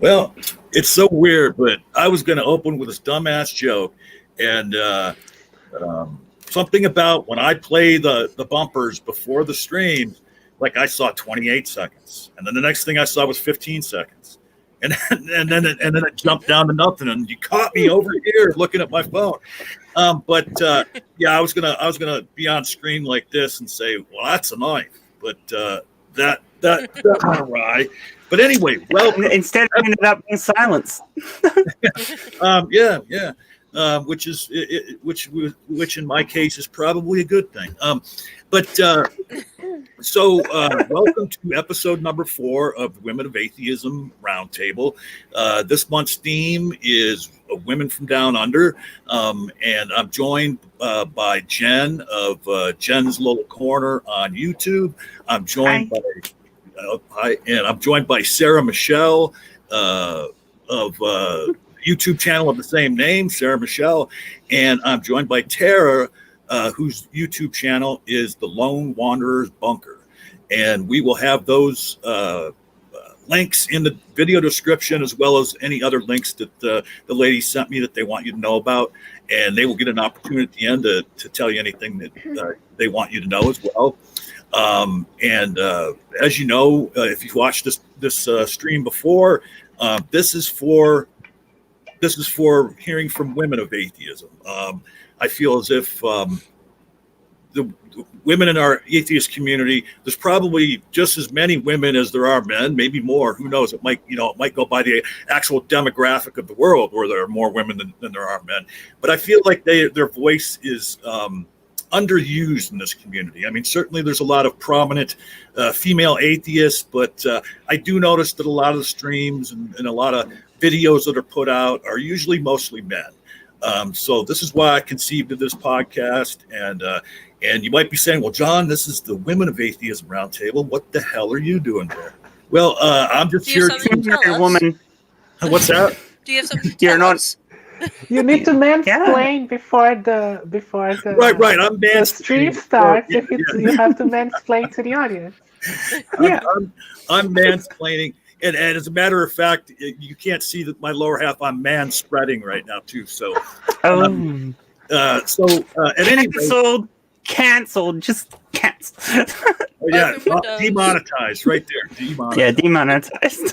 Well, it's so weird, but I was going to open with this dumbass joke, and something about when I play the bumpers before the stream, like I saw 28 seconds, and then the next thing I saw was 15 seconds, and then it jumped down to nothing, and you caught me over here looking at my phone. But yeah, I was gonna be on screen like this and say, well, that's a knife, but that went awry. But anyway, well, instead it ended up being silence. Yeah. Which in my case is probably a good thing. So welcome to episode number 4 of the Women of Atheism Roundtable. This month's theme is Women from Down Under, and I'm joined by Jen of Jen's Little Corner on YouTube. I'm joined by Sarah Michel of YouTube channel of the same name, Sarah Michel, and I'm joined by Tara, whose YouTube channel is The Lone Wanderer's Bunker. And we will have those links in the video description, as well as any other links that the ladies sent me that they want you to know about. And they will get an opportunity at the end to tell you anything that they want you to know as well. And as you know, if you've watched this stream before, this is for hearing from women of atheism. I feel as if the women in our atheist community, there's probably just as many women as there are men, maybe more. Who knows? It might go by the actual demographic of the world, where there are more women than there are men. But I feel like their voice is underused in this community. I mean, certainly there's a lot of prominent female atheists, but I do notice that a lot of the streams and a lot of videos that are put out are usually mostly men. So this is why I conceived of this podcast. And you might be saying, well, John, this is the Women of Atheism Roundtable. What the hell are you doing there? Well, I'm just here to woman. What's that? Do you have something to tell us? You need to mansplain before the right. I'm the stream starts. You have to mansplain to the audience. I'm mansplaining. And as a matter of fact, you can't see that my lower half. I'm man spreading right now too. So, at any rate, canceled, just canceled. Demonetized right there. Demonetized. Yeah, demonetized.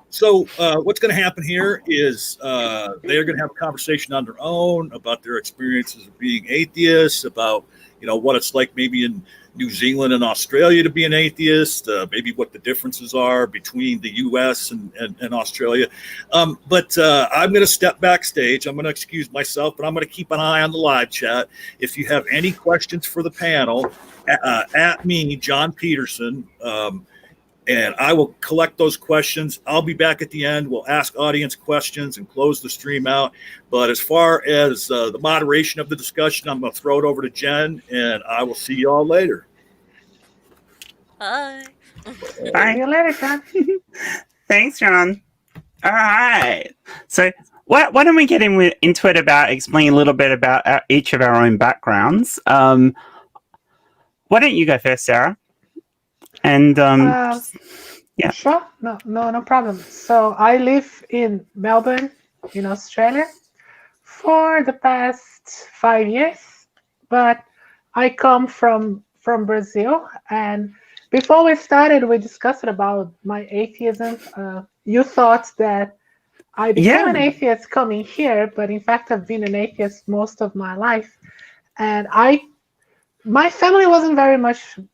So what's going to happen here is they're going to have a conversation on their own about their experiences of being atheists, about what it's like maybe in New Zealand and Australia to be an atheist, maybe what the differences are between the U.S. and Australia. But I'm going to step backstage. I'm going to excuse myself, but I'm going to keep an eye on the live chat. If you have any questions for the panel, at me, John Peterson, and I will collect those questions. I'll be back at the end. We'll ask audience questions and close the stream out. But as far as the moderation of the discussion, I'm going to throw it over to Jen, and I will see you all later. Bye. Bye. See you later, John. Thanks, John. All right. So why don't we get into it about explaining a little bit about each of our own backgrounds. Why don't you go first, Sarah? And sure, no problem. So I live in Melbourne, in Australia, for the past 5 years, but I come from Brazil. And before we started, we discussed about my atheism. You thought that I became an atheist coming here, but in fact, I've been an atheist most of my life. And my family wasn't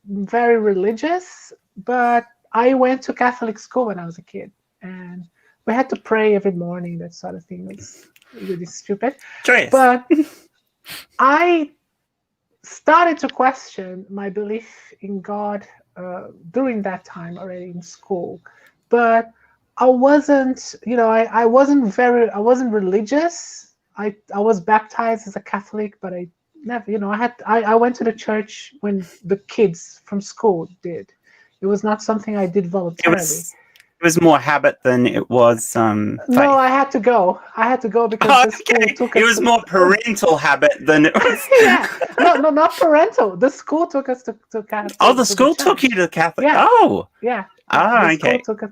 very religious, but I went to Catholic school when I was a kid, and we had to pray every morning. That sort of thing was really stupid. Joyous. But I started to question my belief in God during that time already in school. But I wasn't, I wasn't religious. I was baptized as a Catholic, but I never, I went to the church when the kids from school did. It was not something I did voluntarily. It was more habit than it was faith. No, I had to go because the school took us. It was more parental habit than it was. Yeah, no, not parental. The school took us to Catholic. Oh, the school took you to Catholic. Yeah. Oh, yeah. okay. Took us.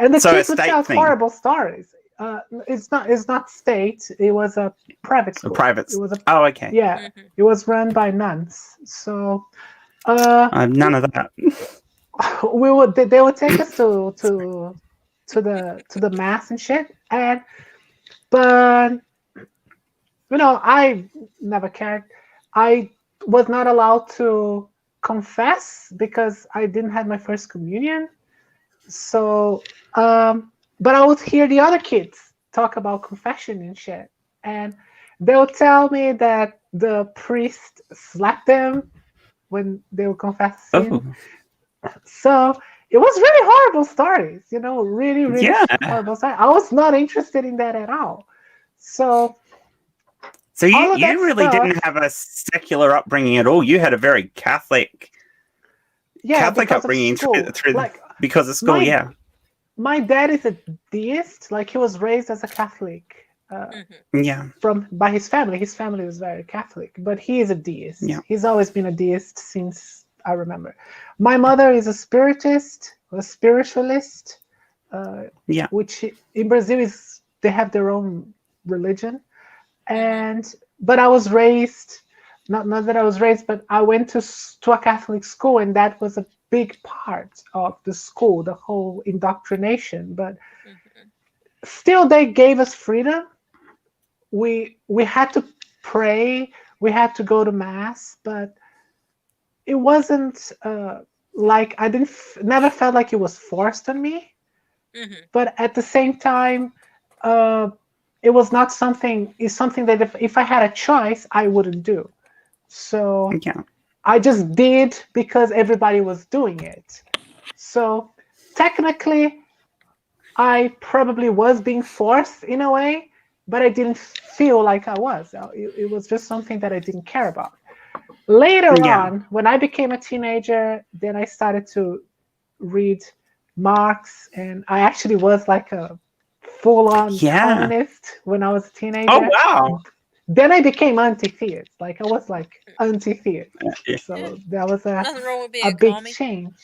And the So a kids would state tell thing. horrible stories. It's not state. It was a private school. Private. It was Oh, okay. Yeah, it was run by nuns. So none of that. they would take us to the mass and shit. But I never cared. I was not allowed to confess because I didn't have my first communion. So, but I would hear the other kids talk about confession and shit, and they'll tell me that the priest slapped them when they were confessing. So it was really horrible stories, really, really horrible stories. I was not interested in that at all. So you really didn't have a secular upbringing at all. You had a very Catholic upbringing because of school. My dad is a deist. Like, he was raised as a Catholic. By his family. His family was very Catholic, but he is a deist. Yeah. He's always been a deist since I remember. My mother is a spiritist, a spiritualist. Which in Brazil they have their own religion. But I was raised, not that I was raised, but I went to a Catholic school, and that was a big part of the school, the whole indoctrination. But still, they gave us freedom. We had to pray, we had to go to mass, but it wasn't like I never felt like it was forced on me. But at the same time, it was not something. It's something that if I had a choice, I wouldn't do. So I just did because everybody was doing it. So technically, I probably was being forced in a way, but I didn't feel like I was. It was just something that I didn't care about. Later on, when I became a teenager, then I started to read Marx, and I actually was like a full-on communist when I was a teenager. Oh, wow. Then I became anti-theist. Like, I was like anti-theist. So that was a big change.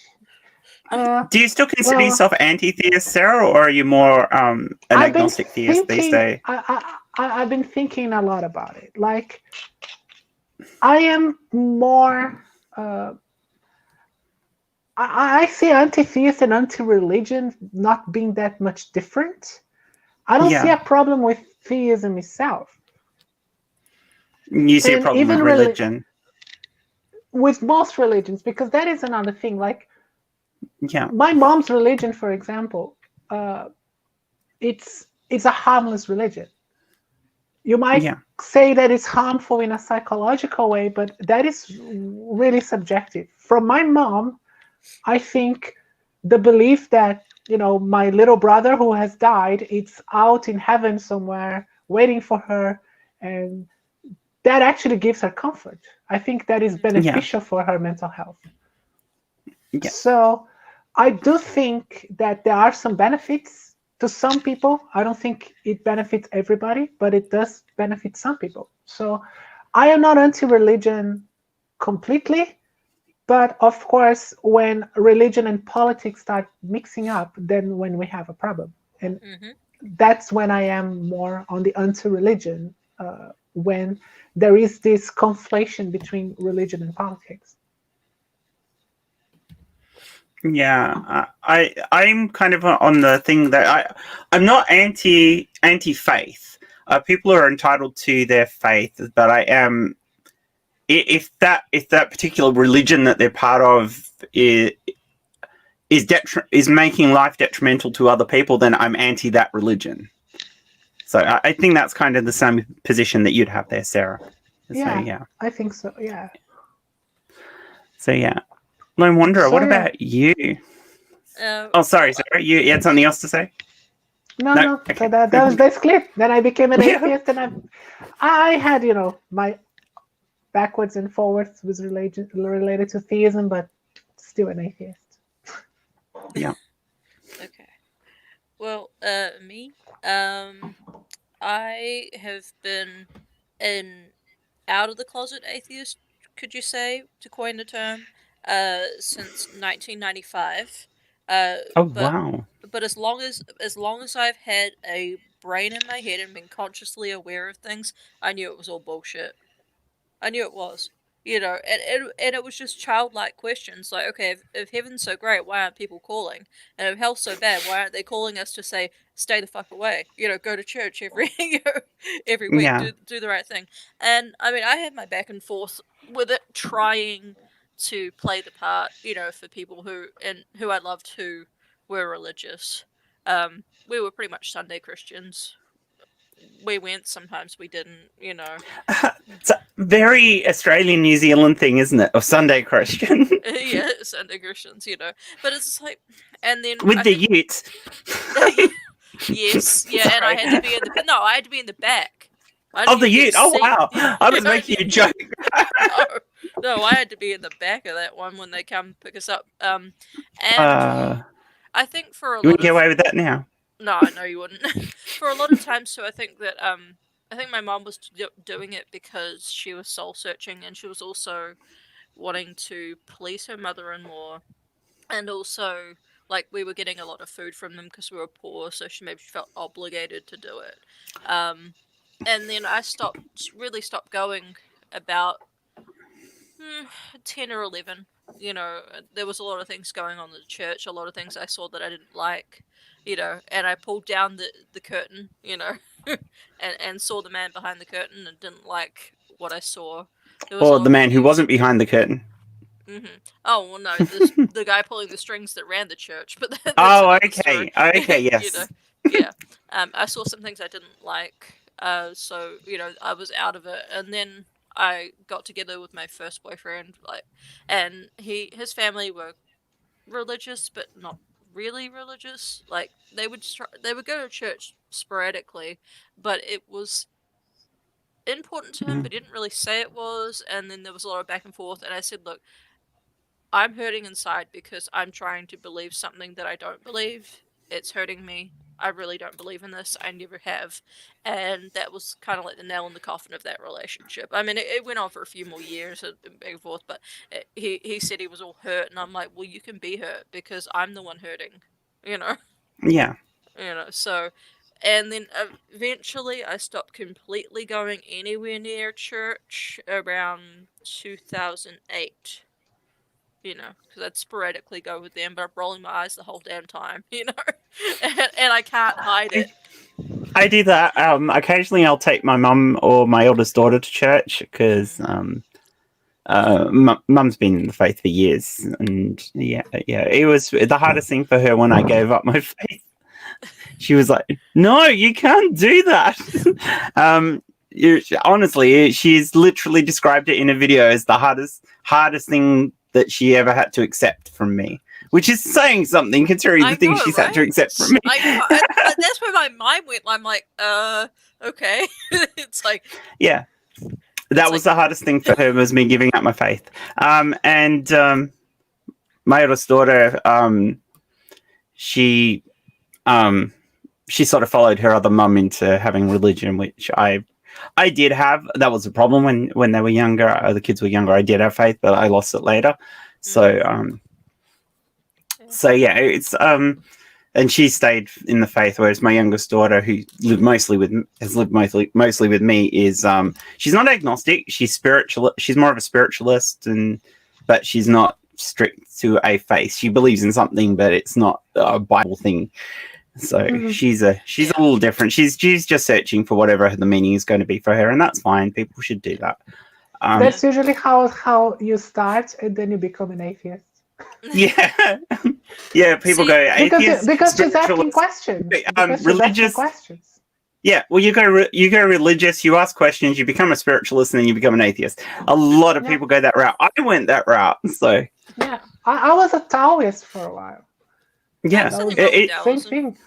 Do you still consider yourself anti-theist, Sarah, or are you more an agnostic theist these days? I've been thinking a lot about it. Like, I am more... I see anti-theist and anti-religion not being that much different. I don't see a problem with theism itself. You see a problem with religion? With most religions, because that is another thing. Like, my mom's religion, for example, it's a harmless religion. You might say that it's harmful in a psychological way, but that is really subjective. From my mom, I think the belief that, my little brother who has died, it's out in heaven somewhere waiting for her, and that actually gives her comfort. I think that is beneficial for her mental health. So I do think that there are some benefits to some people. I don't think it benefits everybody, but it does benefit some people. So I am not anti-religion completely, but of course, when religion and politics start mixing up, then when we have a problem. And that's when I am more on the anti-religion, when there is this conflation between religion and politics. I'm kind of on the thing that I'm not anti-faith. People are entitled to their faith, but I am. If that particular religion that they're part of is making life detrimental to other people, then I'm anti that religion. So I think that's kind of the same position that you'd have there, Sarah. I think so. Yeah. So Lone Wanderer, what about you? Sorry, Sarah, you had something else to say? No. Okay. So that was basically it. Then I became an atheist, and I had my backwards and forwards was related to theism, but still an atheist. Yeah. Okay. Well, me, I have been an out of the closet atheist, could you say, to coin the term, since 1995. Oh, But wow. but as long as I've had a brain in my head and been consciously aware of things, I knew it was all bullshit. I knew it was. And it was just childlike questions like, okay, if heaven's so great, why aren't people calling? And if hell's so bad, why aren't they calling us to say, stay the fuck away? Go to church every every week, Yeah. do the right thing. And I mean, I had my back and forth with it, trying to play the part, for people who I loved who were religious. We were pretty much Sunday Christians. We went, sometimes we didn't. It's a very Australian New Zealand thing, isn't it? Of Sunday Christian. Yeah, Sunday Christians, but it's just like, and then With the utes. yes, yeah, and I had to be in the I had to be in the back. Oh, the ute! Oh, wow! I was making a joke. No, I had to be in the back of that one when they come pick us up. And I think for a lot you wouldn't get away with that now. No, I know you wouldn't. For a lot of times, so I think that I think my mom was doing it because she was soul searching, and she was also wanting to please her mother-in-law, and also like we were getting a lot of food from them because we were poor, so she maybe felt obligated to do it. And then I really stopped going about 10 or 11. There was a lot of things going on in the church, a lot of things I saw that I didn't like, and I pulled down the curtain, and saw the man behind the curtain and didn't like what I saw. Or the man who wasn't behind the curtain. Mm-hmm. Oh, well, no, the guy pulling the strings that ran the church. But that's okay. Okay, yes. Yeah. I saw some things I didn't like, so, I was out of it. And then I got together with my first boyfriend, and his family were religious, but not really religious. Like, they would go to church sporadically, but it was important to him, but didn't really say it was. And then there was a lot of back and forth, and I said, look, I'm hurting inside because I'm trying to believe something that I don't believe. It's hurting me. I really don't believe in this. I never have. And that was kind of like the nail in the coffin of that relationship. I mean, it went on for a few more years and back and forth, but he said he was all hurt, and I'm like, well, you can be hurt because I'm the one hurting, Yeah. So, and then eventually I stopped completely going anywhere near church around 2008. Because I'd sporadically go with them, but I'm rolling my eyes the whole damn time, and I can't hide it. I do that. Occasionally I'll take my mum or my eldest daughter to church because mum's been in the faith for years, and yeah, it was the hardest thing for her when I gave up my faith. She was like, "No, you can't do that." Honestly, she's literally described it in a video as the hardest thing that she ever had to accept from me, which is saying something considering the things she's had to accept from me. That's where my mind went. I'm like, okay. It's like, yeah, that was the hardest thing for her, was me giving up my faith. And my oldest daughter, she sort of followed her other mum into having religion, which I did have. That was a problem when they were younger. The kids were younger. I did have faith, but I lost it later. So, yeah, it's and she stayed in the faith, whereas my youngest daughter, who has lived mostly with me, is she's not agnostic. She's spiritual. She's more of a spiritualist, but she's not strict to a faith. She believes in something, but it's not a Bible thing. So she's a little different. She's just searching for whatever the meaning is going to be for her, and that's fine. People should do that. That's usually how you start, and then you become an atheist. Yeah, yeah. People go atheist because she's asking questions. Religious questions. Yeah, well, you go religious. You ask questions. You become a spiritualist, and then you become an atheist. A lot of people go that route. I went that route. So yeah, I was a Taoist for a while. Yeah, same thing.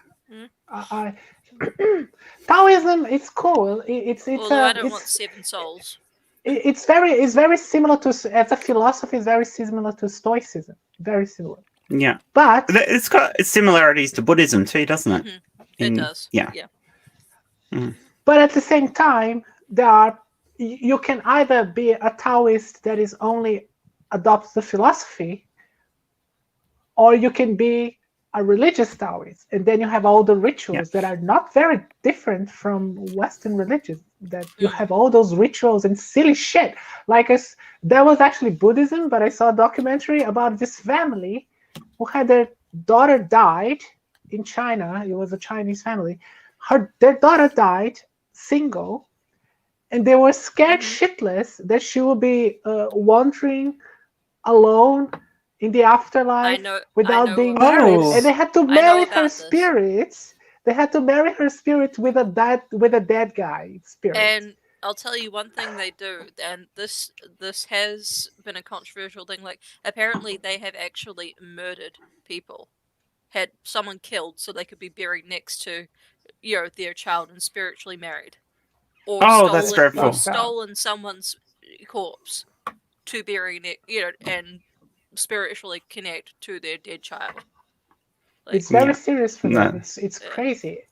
Taoism, it's cool. Although I don't want 7 souls. It's very similar to, as a philosophy, it's very similar to Stoicism. Very similar. Yeah, but it's got similarities to Buddhism too, doesn't it? Mm-hmm. It does. Yeah. But at the same time, you can either be a Taoist that is only adopts the philosophy, or you can be a religious Taoist, and then you have all the rituals that are not very different from Western religions. That you have all those rituals and silly shit. Like there was actually Buddhism, but I saw a documentary about this family who had their daughter died in China. It was a Chinese family. Their daughter died single, and they were scared shitless that she would be wandering alone in the afterlife without being married, and they had to marry her spirits. They had to marry her spirit with a dead guy spirit. And I'll tell you one thing they do, and this has been a controversial thing. Like, apparently they have actually murdered people, had someone killed so they could be buried next to, their child and spiritually married, or that's dreadful. or stolen someone's corpse to bury it, and spiritually connect to their dead child. Like, it's very serious for them. It's crazy.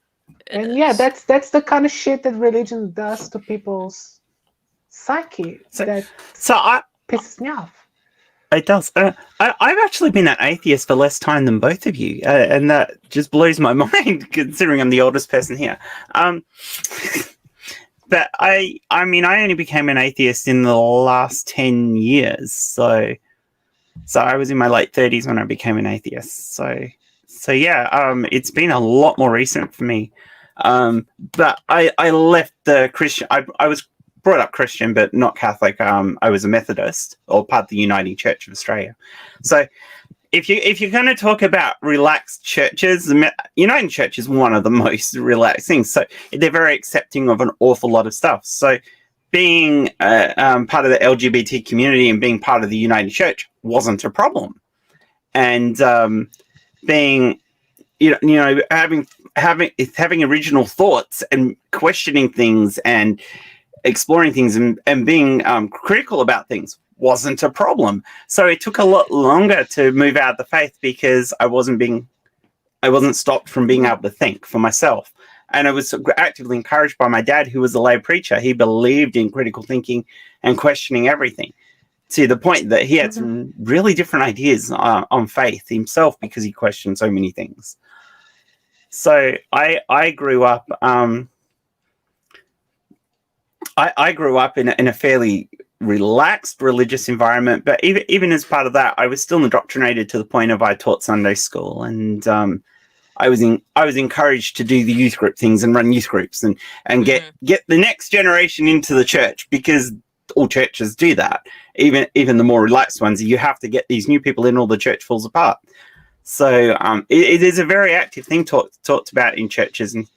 And that's the kind of shit that religion does to people's psyche. That pisses me off. It does. I've actually been an atheist for less time than both of you, and that just blows my mind, considering I'm the oldest person here. But I mean, I only became an atheist in the last 10 years, so I was in my late 30s when I became an atheist. So yeah, it's been a lot more recent for me. But I left the Christian. I was brought up Christian, but not Catholic. I was a Methodist, or part of the Uniting Church of Australia. So if you're going to talk about relaxed churches, the Uniting Church is one of the most relaxed things. So they're very accepting of an awful lot of stuff. So being part of the LGBT community and being part of the Uniting Church wasn't a problem, and being having original thoughts and questioning things and exploring things and being critical about things wasn't a problem. So it took a lot longer to move out of the faith because I wasn't stopped from being able to think for myself. And I was actively encouraged by my dad, who was a lay preacher. He believed in critical thinking and questioning everything, to the point that he had some really different ideas on faith himself because he questioned so many things. So I grew up. I grew up in a fairly relaxed religious environment, but even as part of that, I was still indoctrinated to the point of I taught Sunday school, and I was encouraged to do the youth group things and run youth groups and get the next generation into the church, because all churches do that. Even the more relaxed ones, you have to get these new people in, or the church falls apart. So it is a very active thing talked about in churches, and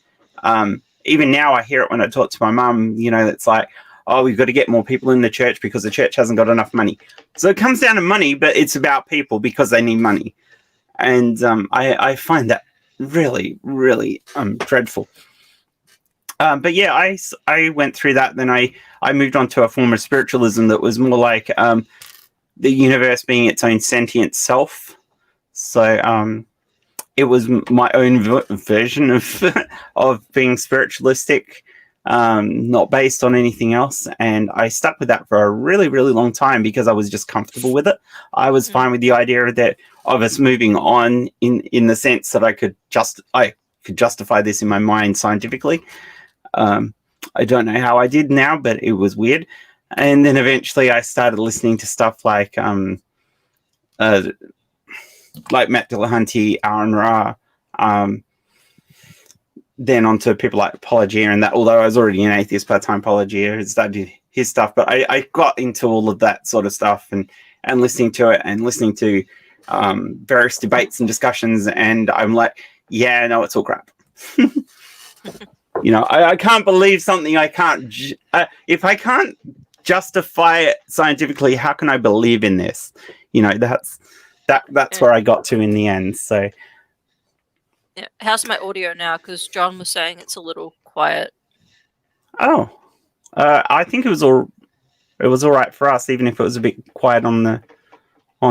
even now I hear it when I talk to my mum. It's like, oh, we've got to get more people in the church because the church hasn't got enough money. So it comes down to money, but it's about people because they need money. And I find that really, really dreadful. But yeah, I went through that. Then I moved on to a form of spiritualism that was more like the universe being its own sentient self. So it was my own version of being spiritualistic, not based on anything else. And I stuck with that for a really, really long time because I was just comfortable with it. I was fine with the idea of us moving on in the sense that I could justify this in my mind scientifically. I don't know how I did now, but it was weird. And then eventually I started listening to stuff like Matt Dillahunty, Aaron Ra, then onto people like Apologia, and that, although I was already an atheist by the time Apologia had started his stuff, but I got into all of that sort of stuff and listening to it and listening to various debates and discussions, and I'm like, yeah, no, it's all crap. I can't believe something I can't... if I can't justify it scientifically, how can I believe in this? That's where I got to in the end. So, yeah. How's my audio now? Because John was saying it's a little quiet. Oh, I think it was all right for us, even if it was a bit quiet on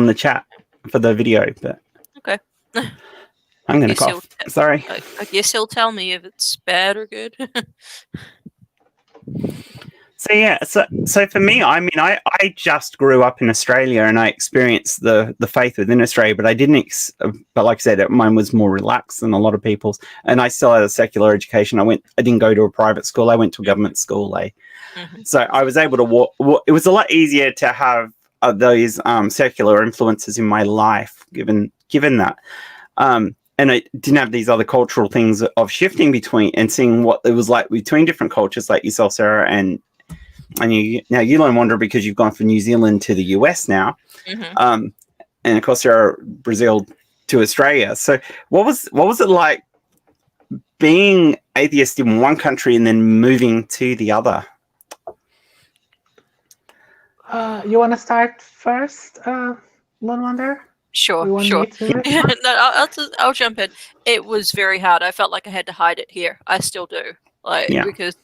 the chat for the video. But okay, I'm gonna cough. Sorry. I guess he'll tell me if it's bad or good. So for me, I mean, I just grew up in Australia and I experienced the faith within Australia, but I didn't. But like I said, mine was more relaxed than a lot of people's, and I still had a secular education. I didn't go to a private school. I went to a government school. So I was able to walk. It was a lot easier to have those secular influences in my life, given that. And I didn't have these other cultural things of shifting between and seeing what it was like between different cultures, like yourself, Sarah, and you learn Wanderer because you've gone from New Zealand to the US now, and of course Sarah, Brazil to Australia. So what was it like being atheist in one country and then moving to the other? You want to start first, Lone Wanderer? Sure. No, I'll jump in. It was very hard. I felt like I had to hide it here. I still do. Because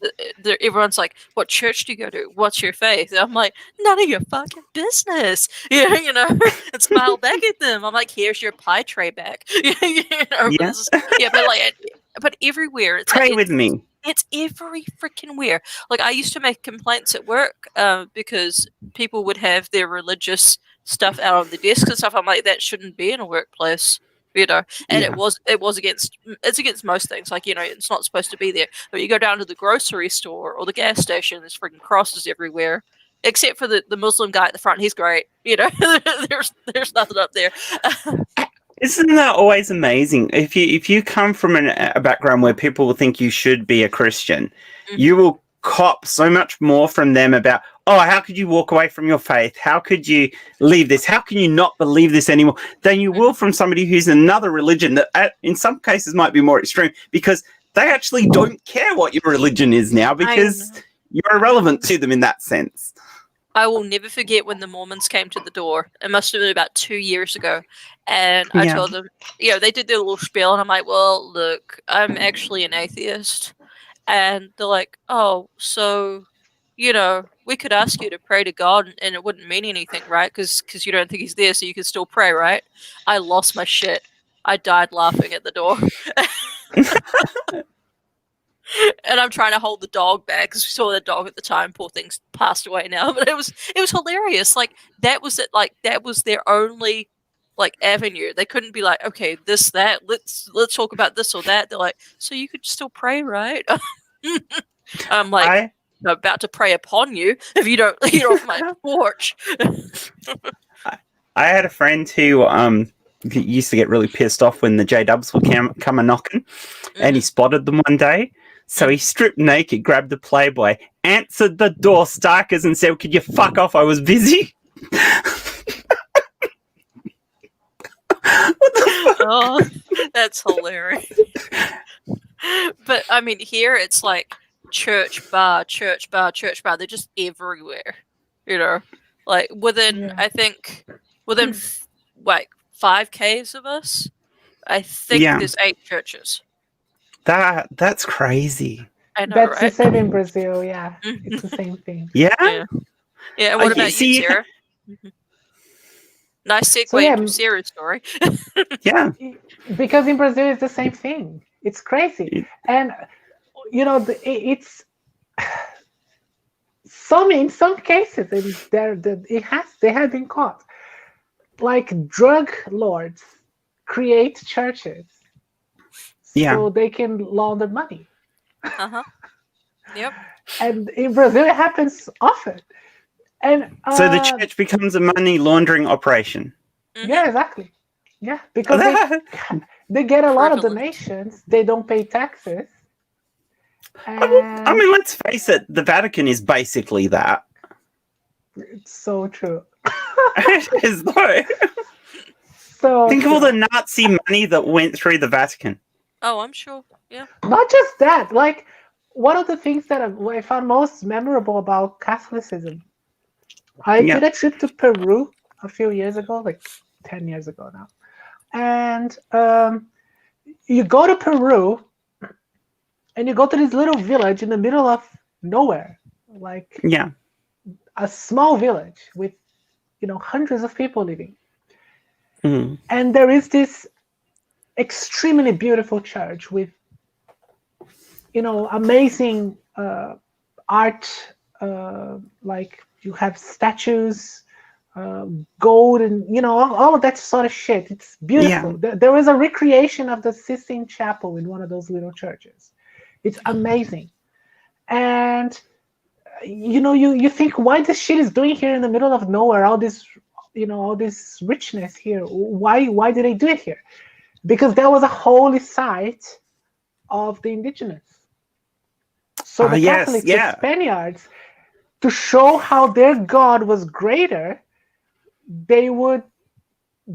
everyone's like, "What church do you go to? What's your faith?" And I'm like, "None of your fucking business." You know, and smile back at them. I'm like, "Here's your pie tray back." But everywhere. It's Pray with me. It's every freaking where. Like, I used to make complaints at work because people would have their religious stuff out on the desk and stuff. I'm like, that shouldn't be in a workplace. And it's against most things. Like, it's not supposed to be there. But you go down to the grocery store or the gas station, there's freaking crosses everywhere. Except for the Muslim guy at the front, he's great. There's nothing up there. Isn't that always amazing? If you come from a background where people will think you should be a Christian, you will cop so much more from them about, oh, how could you walk away from your faith? How could you leave this? How can you not believe this anymore? Than you will from somebody who's another religion that in some cases might be more extreme because they actually don't care what your religion is now because you're irrelevant to them in that sense. I will never forget when the Mormons came to the door. It must have been about 2 years ago. And I told them, they did their little spiel. And I'm like, well, look, I'm actually an atheist. And they're like, oh, so, we could ask you to pray to God and it wouldn't mean anything, right? Because you don't think he's there, so you can still pray, right? I lost my shit. I died laughing at the door. And I'm trying to hold the dog back because we saw the dog at the time. Poor thing's passed away now, but it was hilarious. Like, that was it. Like, that was their only avenue. They couldn't be like, okay, this, that. Let's talk about this or that. They're like, so you could still pray, right? I'm like, I'm about to pray upon you if you don't get off my porch. I had a friend who used to get really pissed off when the J-Dubs would come a knocking, and he spotted them one day. So he stripped naked, grabbed the Playboy, answered the door starkers and said, could you fuck off? I was busy. Oh, that's hilarious. But, I mean, here it's like church bar. They're just everywhere, Like, I think, within 5 Ks of us, I think there's 8 churches. That's crazy. I know, that's right? the same in Brazil, yeah. It's the same thing. Yeah? And what about you, Sarah? Nice segue into Sarah's story. Yeah. Because in Brazil it's the same thing. It's crazy. And, it's... in some cases, they have been caught. Like, drug lords create churches so they can launder money. Yep. And in Brazil, it happens often. And so the church becomes a money laundering operation. Yeah, exactly. Yeah, because they get a lot of donations. They don't pay taxes. I mean, let's face it. The Vatican is basically that. It's so true. It is, though. So think of all the Nazi money that went through the Vatican. Oh, I'm sure. Yeah. Not just that. Like, one of the things that I found most memorable about Catholicism, I did a trip to Peru a few years ago, like 10 years ago now. And you go to Peru, and you go to this little village in the middle of nowhere. Like, a small village with, hundreds of people living. Mm-hmm. And there is this extremely beautiful church with, amazing art like you have statues, gold, and all of that sort of shit. It's beautiful. There was a recreation of the Sistine Chapel in one of those little churches. It's amazing. And you think, why this shit is doing here in the middle of nowhere, all this richness here? Why did they do it here? Because that was a holy site of the indigenous. So the Catholics, the Spaniards, to show how their God was greater, they would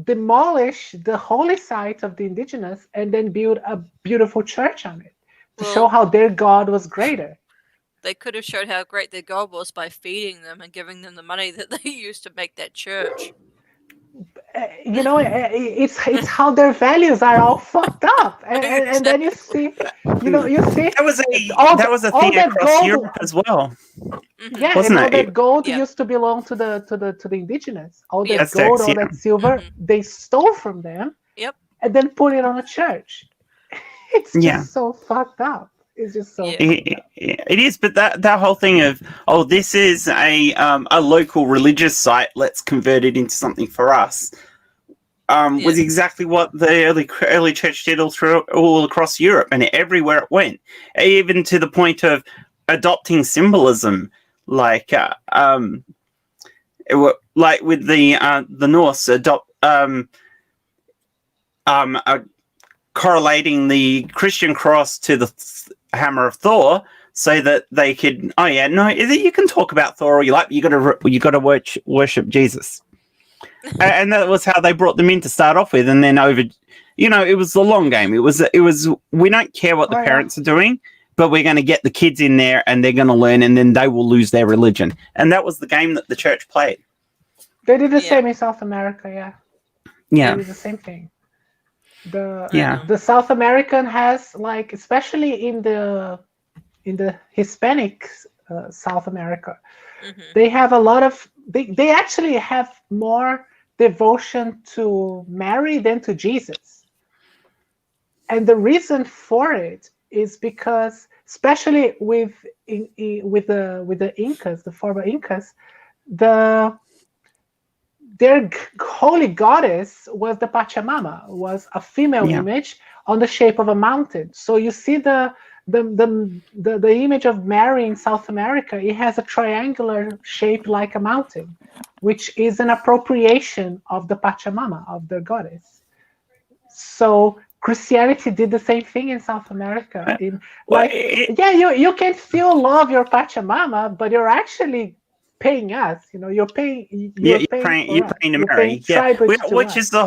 demolish the holy site of the indigenous and then build a beautiful church on it to show how their God was greater. They could have showed how great their God was by feeding them and giving them the money that they used to make that church. It's how their values are all fucked up, and then you see that was a thing across Europe as well. Yeah, wasn't and all it? that gold used to belong to the indigenous. All that gold, all that silver, they stole from them. Yep. And then put it on a church. It's just so fucked up. It's just so. It is, but that whole thing of this is a local religious site, let's convert it into something for us, was exactly what the early church did all across Europe and everywhere it went, even to the point of adopting symbolism, like with the Norse correlating the Christian cross to the hammer of Thor, so that they could. You can talk about Thor all you like, but you got to worship Jesus, and that was how they brought them in to start off with, and then it was the long game. It was. We don't care what the parents are doing, but we're going to get the kids in there, and they're going to learn, and then they will lose their religion, and that was the game that the church played. They did the same in South America, They did the same thing. The South American has, like, especially in the Hispanic South America, they have a lot of they actually have more devotion to Mary than to Jesus, and the reason for it is because, especially with the Incas, the former Incas, their holy goddess was the Pachamama, was a female image on the shape of a mountain. So you see the image of Mary in South America, it has a triangular shape like a mountain, which is an appropriation of the Pachamama, of their goddess. So Christianity did the same thing in South America. You can still love your Pachamama, but you're actually paying us, you're paying to Mary, which is the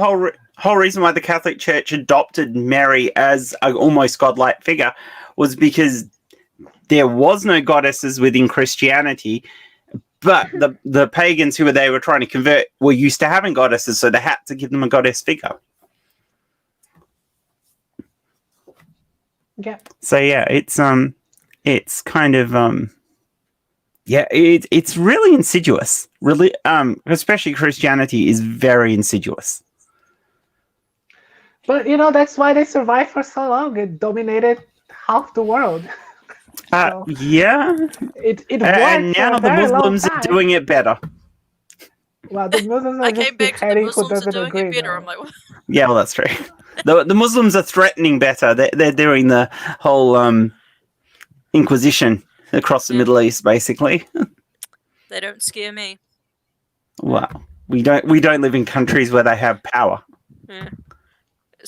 whole reason why the Catholic Church adopted Mary as an almost godlike figure, was because there was no goddesses within Christianity, but the pagans who they were trying to convert were used to having goddesses, so they had to give them a goddess figure. So it's kind of it's really insidious. Really, especially Christianity is very insidious. But that's why they survived for so long. It dominated half the world. It worked. And now the Muslims are doing it better. Well, the Muslims are just beheading who doesn't agree. I'm like, what? Yeah, well, that's true. The Muslims are threatening better. They're doing the whole Inquisition across the Middle East, basically. They don't scare me. Well, we don't live in countries where they have power. Yeah.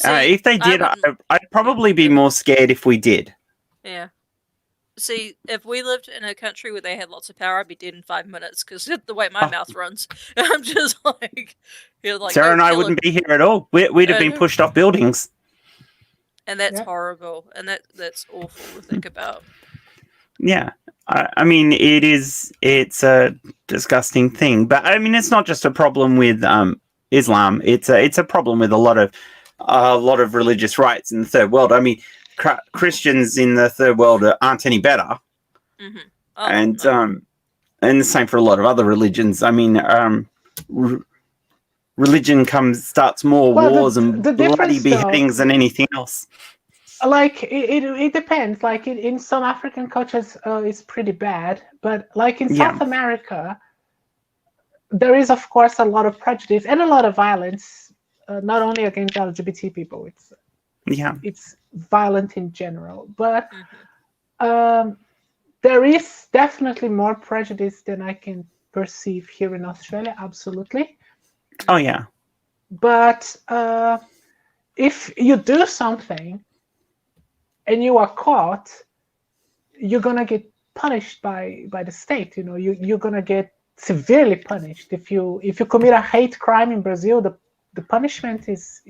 If they did, I'd probably be more scared if we did. Yeah. See, if we lived in a country where they had lots of power, I'd be dead in 5 minutes, because the way my mouth runs, I'm just like... Sarah and I wouldn't be here at all. We'd have been pushed off buildings. And that's horrible, and that's awful to think about. Yeah. I mean, it's a disgusting thing, but I mean, it's not just a problem with Islam. It's a problem with a lot of religious rights in the third world. I mean, Christians in the third world aren't any better, and the same for a lot of other religions. I mean, religion starts more wars and bloody beheadings than anything else. Like it depends. Like in some African cultures, it's pretty bad. But like in South America, there is of course a lot of prejudice and a lot of violence, not only against LGBT people. It's violent in general, but there is definitely more prejudice than I can perceive here in Australia. Absolutely. Oh yeah. But if you do something and you are caught, you're gonna get punished by the state. You know, you're gonna get severely punished. If you commit a hate crime in Brazil, the punishment is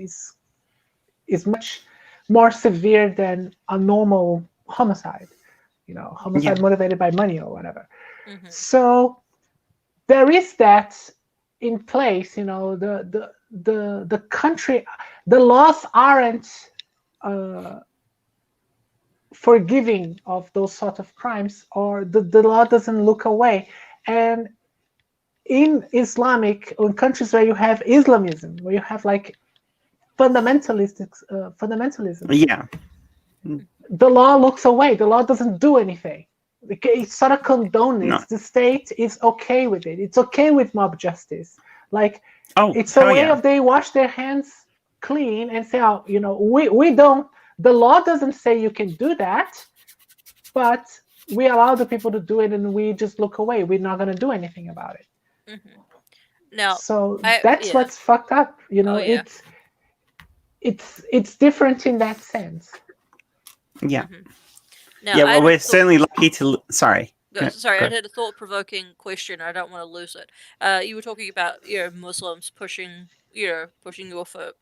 much more severe than a normal homicide. You know, homicide motivated by money or whatever. So there is that in place. You know, the country, the laws aren't forgiving of those sort of crimes, or the law doesn't look away. And in in countries where you have Islamism, where you have like fundamentalism, the law looks away. The law doesn't do anything. It sort of condones it. No. The state is okay with it. It's okay with mob justice. Like, it's a way of they wash their hands clean and say, oh, you know, we don't, the law doesn't say you can do that, but we allow the people to do it and we just look away. We're not going to do anything about it. Now, so that's what's fucked up. You know, it's different in that sense. Yeah. Now, well, we're certainly lucky to. Sorry. Sorry, I had a thought-provoking question. I don't want to lose it. You were talking about Muslims pushing you off a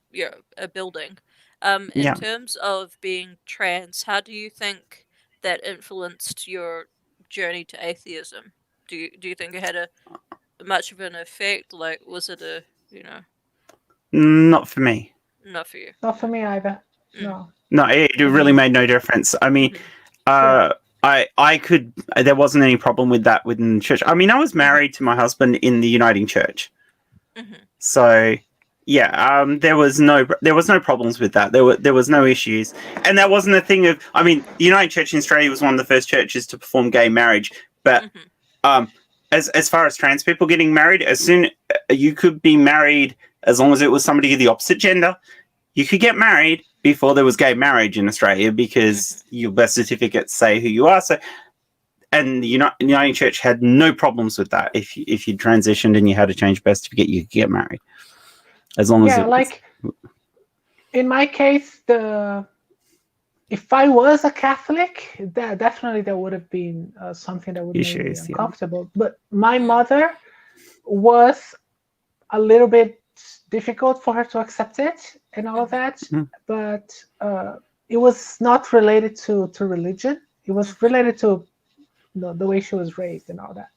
building. In terms of being trans, how do you think that influenced your journey to atheism? Do you think it had a much of an effect? Like, was it a Not for me. Not for you. Not for me either. No. No, it really made no difference. I mean, I could. There wasn't any problem with that within the church. I mean, I was married to my husband in the Uniting Church, so there was no problems with that. There was no issues, and that wasn't a thing of. I mean, the Uniting Church in Australia was one of the first churches to perform gay marriage, but as far as trans people getting married, as soon you could be married as long as it was somebody of the opposite gender, you could get married before there was gay marriage in Australia because your birth certificates say who you are. So, and the Uniting Church had no problems with that. If you transitioned and you had to change birth certificate, you could get married as long as in my case, if I was a Catholic, there would have been something that would make me uncomfortable. But my mother was a little bit difficult for her to accept it and all of that, but it was not related to religion. It was related to the way she was raised and all that.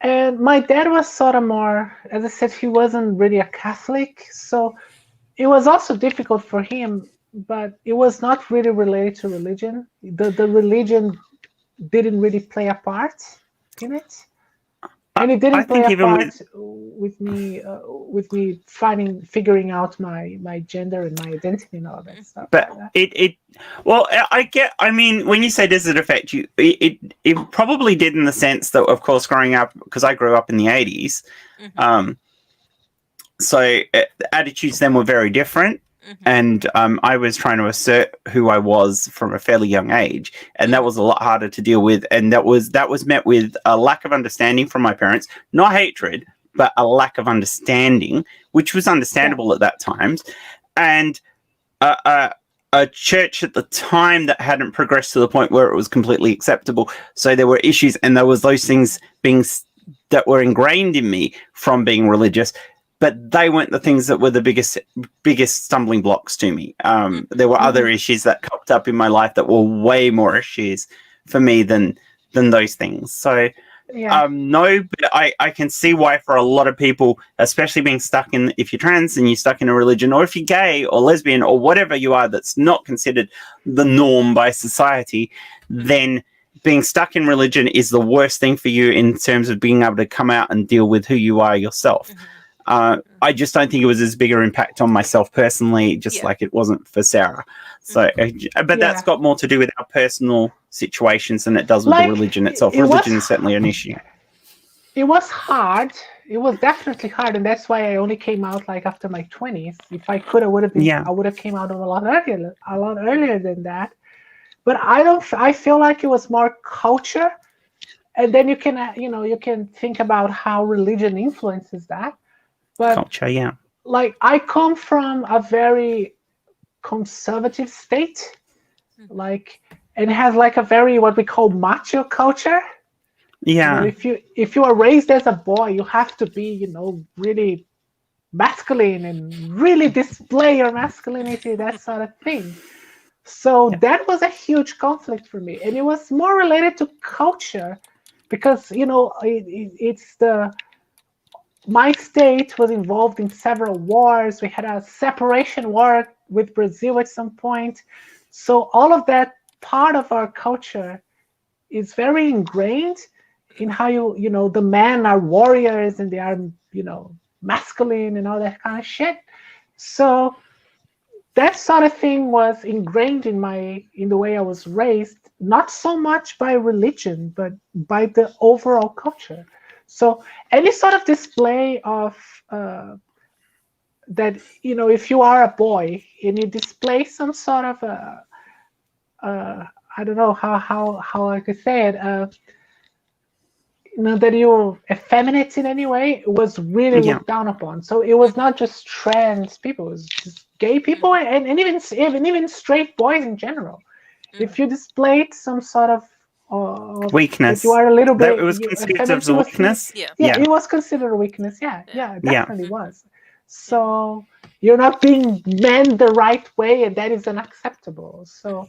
And my dad was sort of more, as I said, he wasn't really a Catholic, so it was also difficult for him, but it was not really related to religion. The religion didn't really play a part in it. And it didn't play a part with me figuring out my gender and my identity and all that stuff. But I mean, when you say does it affect you, it probably did in the sense that, of course, growing up, because I grew up in the 80s, so attitudes then were very different. And I was trying to assert who I was from a fairly young age, and that was a lot harder to deal with. And that was met with a lack of understanding from my parents, not hatred, but a lack of understanding, which was understandable at that time. And a church at the time that hadn't progressed to the point where it was completely acceptable. So there were issues, and there was those things that were ingrained in me from being religious. But they weren't the things that were the biggest stumbling blocks to me. There were other issues that popped up in my life that were way more issues for me than those things. So, no, but I can see why for a lot of people, especially being stuck in, if you're trans and you're stuck in a religion, or if you're gay or lesbian or whatever you are that's not considered the norm by society, then being stuck in religion is the worst thing for you in terms of being able to come out and deal with who you are yourself. I just don't think it was as big an impact on myself personally, just like it wasn't for Sarah. So, but that's got more to do with our personal situations than it does with the religion itself. Religion is certainly an issue. It was hard. It was definitely hard, and that's why I only came out like after my 20s. If I could, I would have been. I would have came out a lot earlier than that. But I feel like it was more culture, and then you can you can think about how religion influences that. But culture, like I come from a very conservative state, like, and it has like a very what we call macho culture. Yeah. If you are raised as a boy, you have to be really masculine and really display your masculinity, that sort of thing. So that was a huge conflict for me, and it was more related to culture, because it's my state was involved in several wars. We had a separation war with Brazil at some point, so all of that part of our culture is very ingrained in how the men are warriors and they are masculine and all that kind of shit. So that sort of thing was ingrained in the way I was raised, not so much by religion, but by the overall culture. So any sort of display of that, if you are a boy and you display some sort of I don't know how I could say it, that you're effeminate in any way, it was really looked down upon. So it was not just trans people, it was just gay people and even straight boys in general. If you displayed some sort of weakness, you are a little bit. It was considered as a weakness. It was considered a weakness. It definitely was. So you're not being meant the right way, and that is unacceptable. So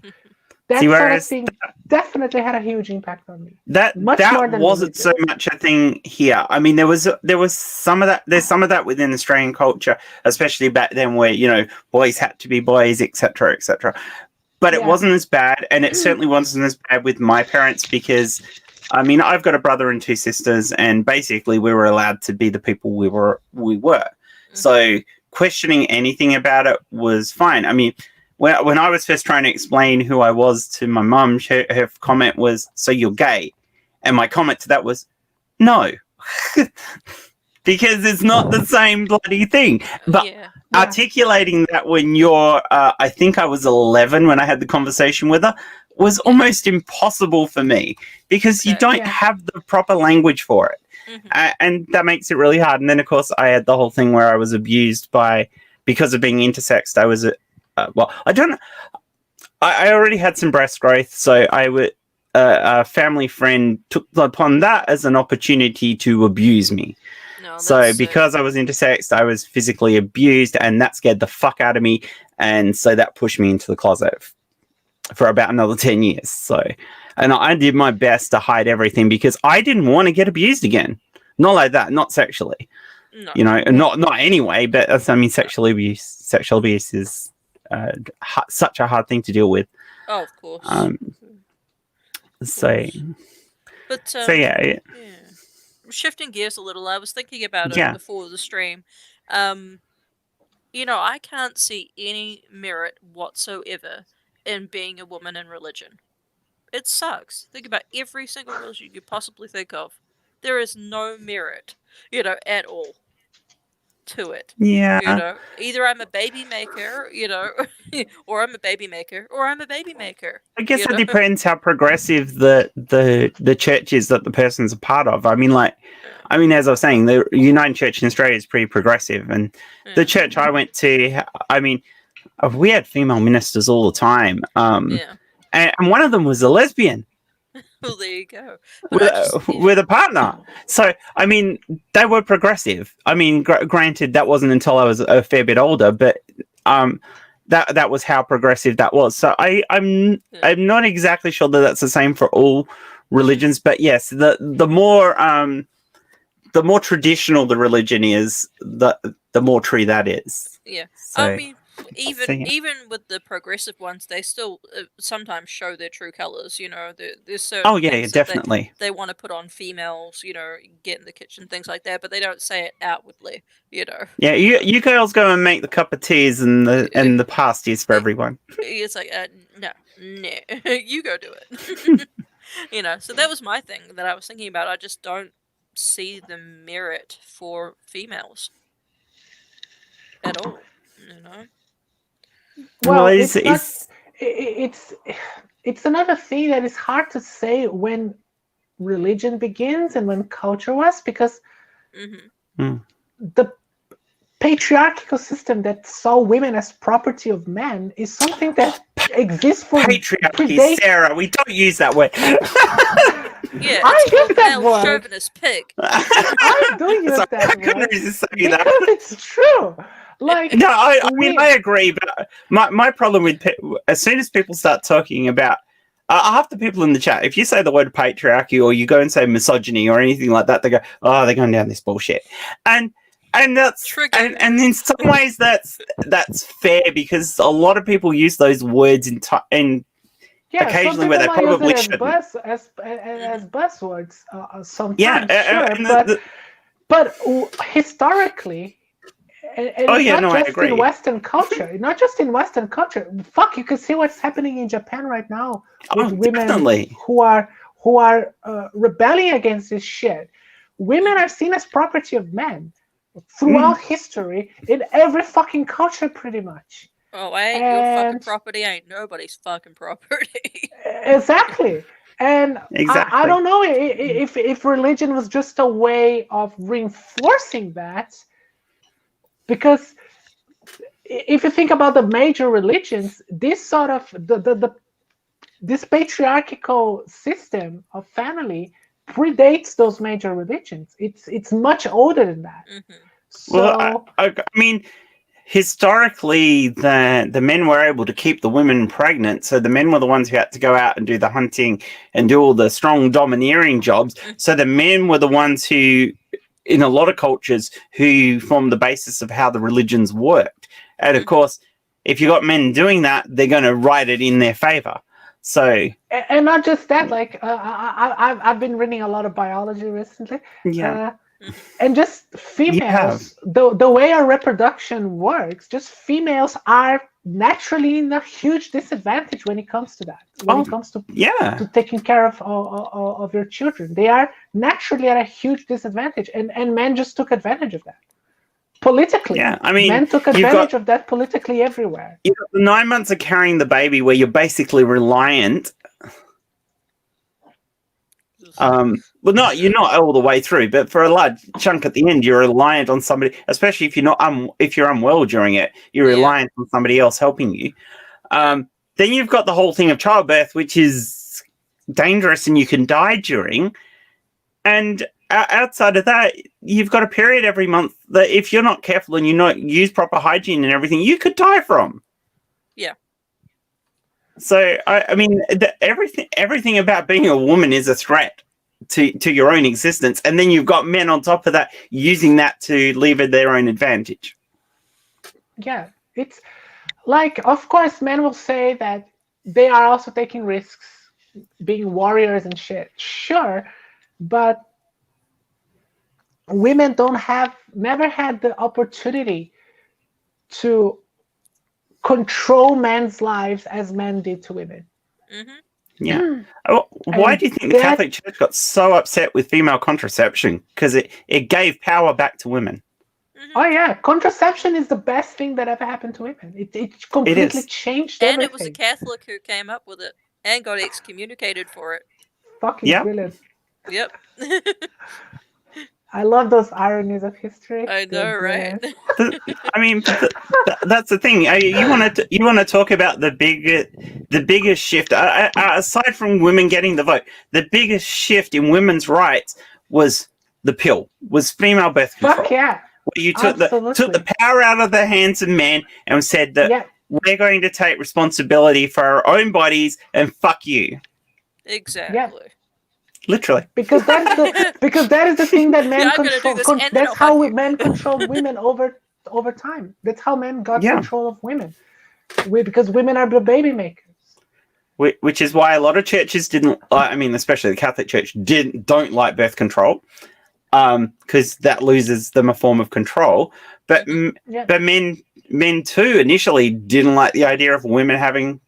that sort of thing definitely had a huge impact on me. That wasn't so much a thing here. I mean, there was some of that. There's some of that within Australian culture, especially back then, where boys had to be boys, etc., etc. But it wasn't as bad, and it certainly wasn't as bad with my parents, because, I mean, I've got a brother and 2 sisters, and basically we were allowed to be the people we were. So questioning anything about it was fine. I mean, when I was first trying to explain who I was to my mum, her comment was, "So you're gay?" And my comment to that was, "No," because it's not the same bloody thing. But articulating that when you're, I think I was 11 when I had the conversation with her, was almost impossible for me, because you don't have the proper language for it. And that makes it really hard. And then, of course, I had the whole thing where I was abused because of being intersexed. I was I don't know. I already had some breast growth, so a family friend took upon that as an opportunity to abuse me. So because I was intersexed, I was physically abused, and that scared the fuck out of me. And so that pushed me into the closet for about another 10 years. So, and I did my best to hide everything, because I didn't want to get abused again. Not like that, not sexually. No. Not anyway, but I mean, sexual abuse is such a hard thing to deal with. Oh, of course. Shifting gears a little, I was thinking about it before the stream. I can't see any merit whatsoever in being a woman in religion. It sucks. Think about every single religion you could possibly think of. There is no merit, at all to it. Yeah. Either I'm a baby maker, or I'm a baby maker, or I'm a baby maker. I guess it depends how progressive the church is that the person's a part of. I mean, as I was saying, the United Church in Australia is pretty progressive, and the church I went to, I mean, we had female ministers all the time. And one of them was a lesbian. Well, there you go. With a partner. So, I mean, they were progressive. I mean, granted, that wasn't until I was a fair bit older, but that was how progressive that was. So I'm not exactly sure that that's the same for all religions, but yes, the more the more traditional the religion is, the more true that is. Yeah. So, I mean, even so, yeah. even with the progressive ones, they still sometimes show their true colors. You know, there's certain Oh yeah, things that definitely. they want to put on females. You know, get in the kitchen, things like that, but they don't say it outwardly. You know. Yeah, you girls go and make the cup of teas and the pasties for everyone. It's like, no, you go do it. You know, so that was my thing that I was thinking about. I just don't see the merit for females at all. You know. Well, it's it's another thing that is hard to say when religion begins and when culture was, because the patriarchal system that saw women as property of men is something that exists for patriarchy. Sarah, we don't use that word. Yeah, I use that male word. chauvinist pig. I do use Sorry, that I couldn't word resist saying because that. it's true. Like, No, I mean I agree, but my problem with as soon as people start talking about half the people in the chat, if you say the word patriarchy or you go and say misogyny or anything like that, they go, "Oh, they're going down this bullshit," and that's and in some ways that's fair because a lot of people use those words in occasionally where they probably shouldn't. As buzzwords sometimes, yeah, sure, but historically, and it's not just in Western culture, not just in Western culture. Fuck, you can see what's happening in Japan right now with women who are rebelling against this shit. Women are seen as property of men throughout history in every fucking culture, pretty much. Oh, ain't your fucking property, ain't nobody's fucking property. Exactly. And I don't know if religion was just a way of reinforcing that, because if you think about the major religions, this sort of this patriarchal system of family predates those major religions. It's much older than that. So, well, I mean, historically, the men were able to keep the women pregnant, so the men were the ones who had to go out and do the hunting and do all the strong domineering jobs. So the men were the ones who, in a lot of cultures, who formed the basis of how the religions worked. And of course, if you got men doing that, they're going to write it in their favor. So, and not just that, like I've been reading a lot of biology recently. Yeah. And just females, the way our reproduction works, just females are naturally in a huge disadvantage when it comes to that. When it comes to taking care of your children, they are naturally at a huge disadvantage, and men just took advantage of that politically. Yeah, I mean, men took advantage of that politically everywhere. You've got 9 months of carrying the baby, where you're basically reliant. Well, you're not all the way through, but for a large chunk at the end, you're reliant on somebody, especially if you're unwell during it, you're reliant on somebody else helping you. Then you've got the whole thing of childbirth, which is dangerous and you can die during. And outside of that, you've got a period every month that if you're not careful and you not use proper hygiene and everything, you could die from. Yeah. So, I mean, everything about being a woman is a threat to your own existence. And then you've got men on top of that using that to lever their own advantage. Yeah. It's like, of course, men will say that they are also taking risks, being warriors and shit. Sure. But women never had the opportunity to control men's lives as men did to women. Yeah. Why do you think the Catholic Church got so upset with female contraception? Because it gave power back to women. Oh yeah, contraception is the best thing that ever happened to women. It completely changed everything. And it was a Catholic who came up with it and got excommunicated for it. Fucking brilliant. Yep. I love those ironies of history. I know, right? I mean, that's the thing. You want to talk about the biggest shift aside from women getting the vote. The biggest shift in women's rights was the pill, was female birth control. Fuck yeah! Where you took the power out of the hands of men and said that we're going to take responsibility for our own bodies and fuck you. Exactly. Yeah. Literally. Because that is the thing that men Yeah, I'm gonna do control. this, and then That's I'll how hug you. men control women over time. That's how men got control of women. Because women are the baby makers. Which is why a lot of churches didn't. I mean, especially the Catholic Church don't like birth control, because that loses them a form of control. But but men too initially didn't like the idea of women having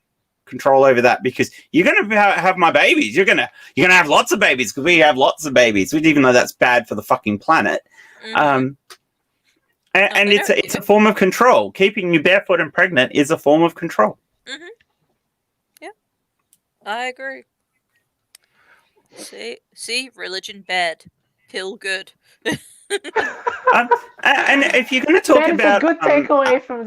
control over that, because you're going to have my babies. You're gonna have lots of babies because we have lots of babies, even though that's bad for the fucking planet. And it's a form of control. Keeping you barefoot and pregnant is a form of control. Yeah, I agree. See, religion bad, pill good. And if you're going to talk about a good takeaway from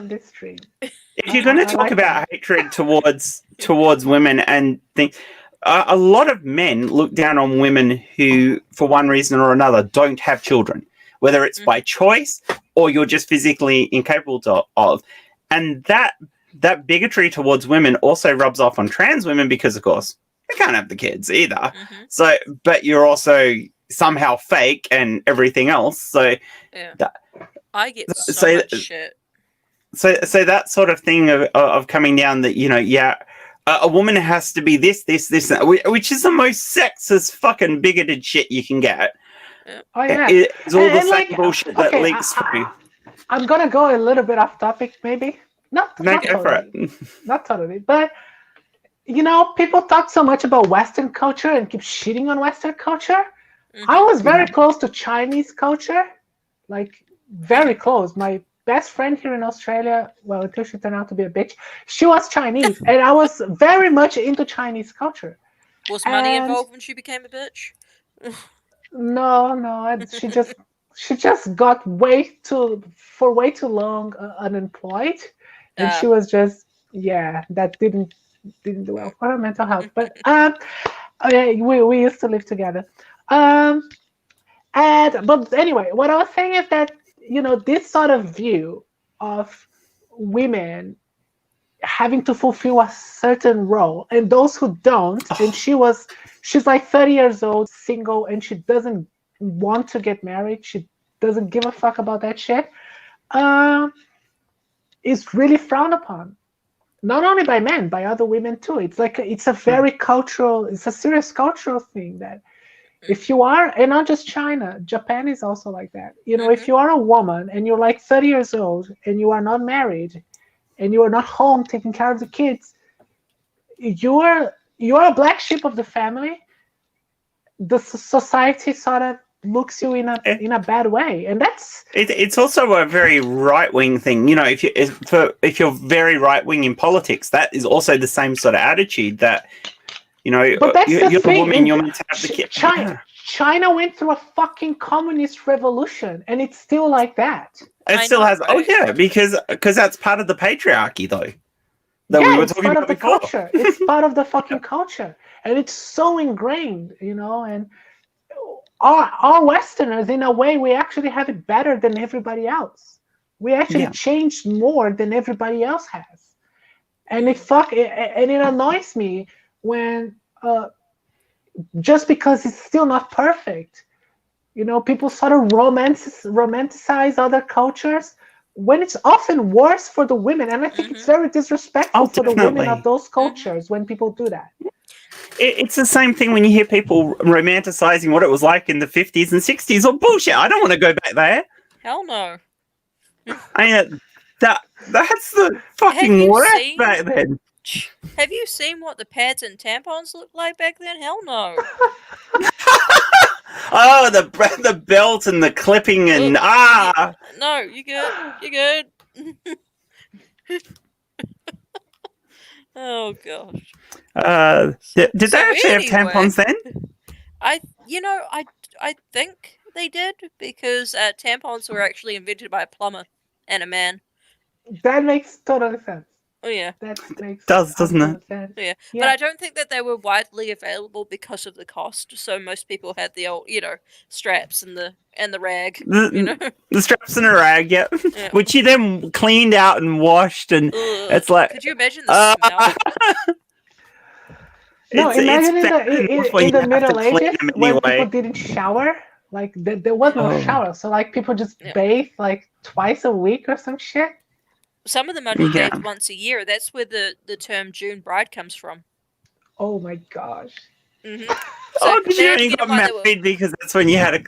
this stream. If you're going to talk about hatred towards women and things, a lot of men look down on women who, for one reason or another, don't have children, whether it's by choice or you're just physically incapable of. And that bigotry towards women also rubs off on trans women because, of course, they can't have the kids either. So, but you're also somehow fake and everything else. So, I get so much shit. So that sort of thing of coming down that, a woman has to be this, which is the most sexist, fucking bigoted shit you can get. Oh, yeah. It's all the same bullshit that leaks through. I'm going to go a little bit off topic, maybe. Not totally. But, people talk so much about Western culture and keep shitting on Western culture. I was very close to Chinese culture. Like, very close. My best friend here in Australia, well, until she turned out to be a bitch, she was Chinese, and I was very much into Chinese culture. Was money involved when she became a bitch? No, she just got way too long unemployed, and she was just that didn't do well for her mental health. But we used to live together. But anyway, what I was saying is that this sort of view of women having to fulfill a certain role, and those who don't, and she's like 30 years old, single, and she doesn't want to get married. She doesn't give a fuck about that shit. Is really frowned upon, not only by men, by other women too. It's like it's a very cultural, it's a serious cultural thing that. If you are, and not just China, Japan is also like that. If you are a woman and you're like 30 years old and you are not married and you are not home taking care of the kids, you're a black sheep of the family. The society sort of looks you in a bad way, and that's. It's also a very right wing thing. If you're very right wing in politics, that is also the same sort of attitude that. But that's you're the thing. A woman, you're meant to have the kid. China went through a fucking communist revolution, and it's still like that. It still has. Right? Oh yeah, because that's part of the patriarchy, though. That we were talking about before. Culture. It's part of the fucking culture, and it's so ingrained, And our Westerners, in a way, we actually have it better than everybody else. We actually changed more than everybody else has, and it annoys me. When just because it's still not perfect, people sort of romanticize other cultures when it's often worse for the women, and I think it's very disrespectful for the women of those cultures when people do that. It's the same thing when you hear people romanticizing what it was like in the 50s and 60s. Oh, bullshit! I don't want to go back there. Hell no. That's the fucking worst back then. Have you seen what the pads and tampons looked like back then? Hell no. Oh, the belt and the clipping and No, you good. Oh gosh. Did they actually have tampons then? I think they did, because tampons were actually invented by a plumber and a man. That makes total sense. Oh yeah, that makes doesn't it? Sense. Yeah, but I don't think that they were widely available because of the cost. So most people had the old, straps and the rag. The straps and a rag, yeah. Which you then cleaned out and washed, and it's like. Could you imagine the smell? No, imagine in the you have to Middle clean Ages them when anyway. people didn't shower. Like there was no Oh. shower, so like people just Yeah. bathe like twice a week or some shit. Some of them only Yeah. bathe once a year. That's where the term June bride comes from. Oh my gosh. hmm Oh, because you they had to only get got them while they were- married because that's when you had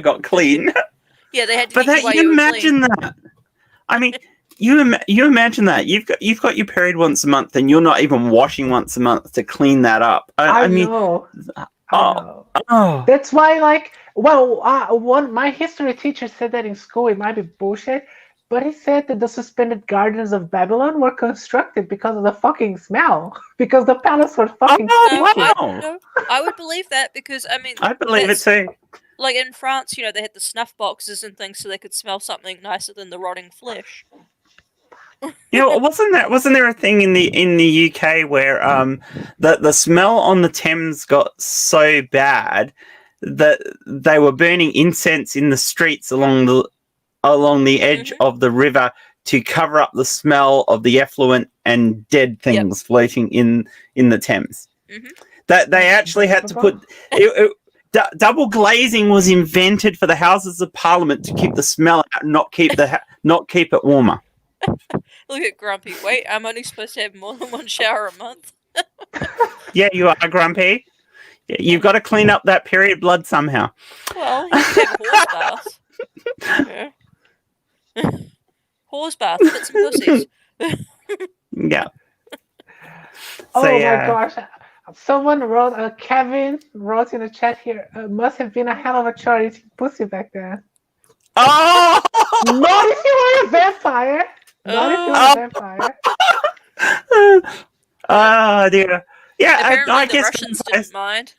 got clean. Yeah, they had to But get you that while you you were imagine clean. that. I mean, you imagine that you've got your period once a month, and you're not even washing once a month to clean that up. I mean, know. oh, I know. oh, That's why, like, well, my history teacher said that in school. It might be bullshit, but he said that the suspended gardens of Babylon were constructed because of the fucking smell, because the palace was fucking Oh, stinky. wow. I would believe that because I mean, I believe it too. like in France, they had the snuff boxes and things so they could smell something nicer than the rotting flesh. Wasn't there a thing in the UK where the smell on the Thames got so bad that they were burning incense in the streets along the edge of the river to cover up the smell of the effluent and dead things floating in the Thames. That they actually had to put double glazing was invented for the Houses of Parliament to keep the smell out, and not keep it warmer. Look at Grumpy. Wait, I'm only supposed to have more than one shower a month. Yeah, you are Grumpy. You've got to clean up that period blood somehow. Well, you can have a horse bath. Yeah. Horse bath, get some pussies. Yeah. Oh So, my yeah. gosh. Someone wrote, Kevin wrote in the chat here, must have been a hell of a chore eating pussy back then. Oh! Not if you were a vampire. Not if you were a vampire. Oh, dear. Yeah, Apparently I the guess Russians didn't mind.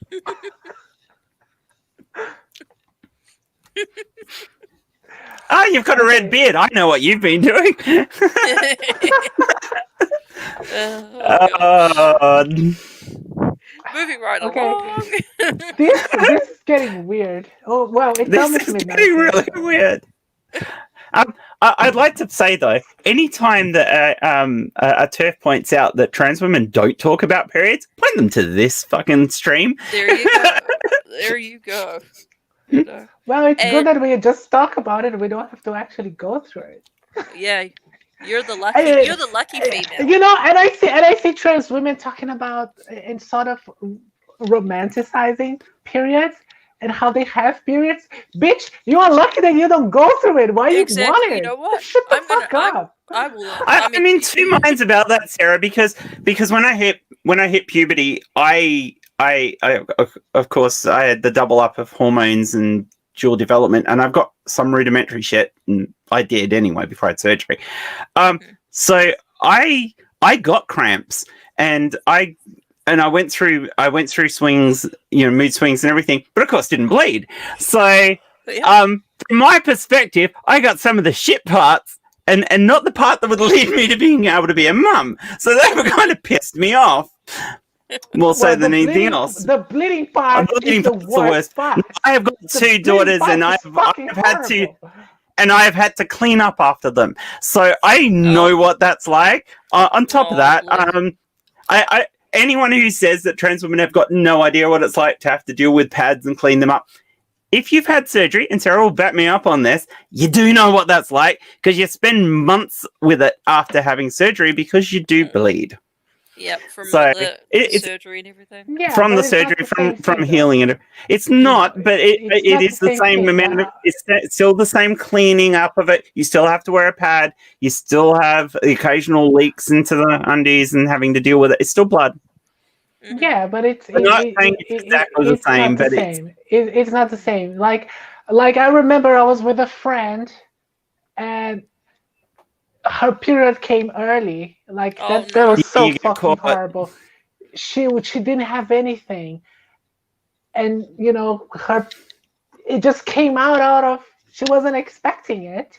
Oh, you've got a red beard. I know what you've been doing. Moving right Okay. along. This is getting weird. Oh, well, it's This almost is midnight. getting really weird. I'd like to say, though, anytime that a turf points out that trans women don't talk about periods, point them to this fucking stream. There you go. There you go. Well, it's good that we just talk about it. We don't have to actually go through it. Yeah, you're the lucky female. You know, and I see trans women talking about and sort of romanticizing periods and how they have periods. Bitch, you are lucky that you don't go through it. Why you want it? You know what? Shut the fuck up. I'm in two minds about that, Sarah, because when I hit puberty, I of course I had the double up of hormones and dual development, and I've got some rudimentary shit, and I did anyway before I had surgery. So I got cramps, and I went through swings, mood swings and everything, but of course didn't bleed. So from my perspective, I got some of the shit parts and not the part that would lead me to being able to be a mum. So that kind of pissed me off. More so than anything else. The bleeding part is the worst part. I have got two daughters, and I've had to clean up after them. So I know what that's like. On top of that, anyone who says that trans women have got no idea what it's like to have to deal with pads and clean them up, if you've had surgery, and Sarah will back me up on this, you do know what that's like, because you spend months with it after having surgery because you do bleed. Yep, from the surgery and everything. Yeah, from the surgery, from healing, and it's not, but it is the same amount of. It's still the same cleaning up of it. You still have to wear a pad. You still have the occasional leaks into the undies and having to deal with it. It's still blood. Yeah, but it's exactly the same. But it's not the same. Like I remember I was with a friend, and her period came early. That was so fucking horrible. She didn't have anything, and it just came out of, she wasn't expecting it.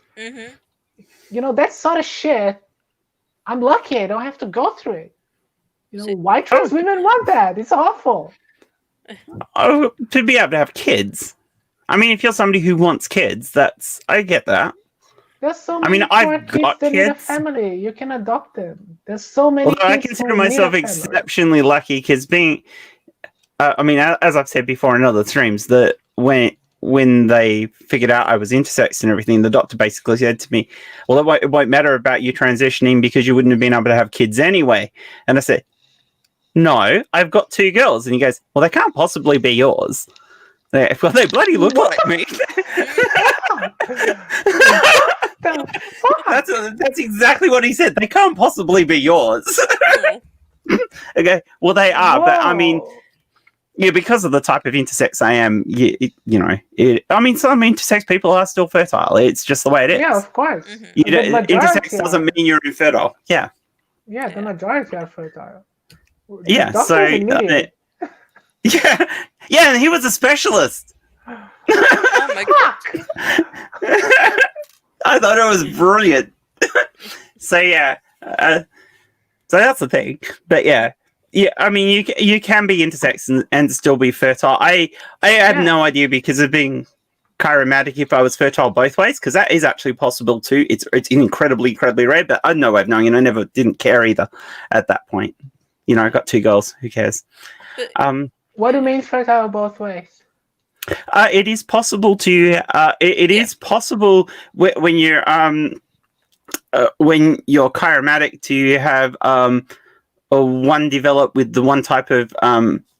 That sort of shit. I'm lucky I don't have to go through it. Why trans women want that? It's awful. Oh, to be able to have kids. I mean, if you're somebody who wants kids, I get that. There's so I many mean, poor I've kids got that need a kids. family. You can adopt them. There's so many Although I kids consider who myself need a family. exceptionally lucky because being, I mean, as I've said before in other streams, that when they figured out I was intersex and everything, the doctor basically said to me, well, it won't matter about you transitioning because you wouldn't have been able to have kids anyway. And I said, no, I've got 2 girls. And he goes, well, they can't possibly be yours. Well, they bloody look like me. That's exactly what he said. They can't possibly be yours. Okay, well, they are, but I mean, yeah, because of the type of intersex I am, I mean, some intersex people are still fertile. It's just the way it is. Yeah, of course. Intersex doesn't mean you're infertile. Yeah. Yeah, the majority are fertile. Yeah, so yeah, and he was a specialist. Oh my god! I thought it was brilliant. So yeah, so that's the thing. But yeah. I mean, you can be intersex and still be fertile. I had no idea because of being chiromatic if I was fertile both ways, because that is actually possible too. It's incredibly rare, but I had no way of knowing, and I didn't care either at that point. I got 2 girls. Who cares? What do you mean fertile both ways? It is possible to. It is possible when you're chiromatic to have one develop with the one type of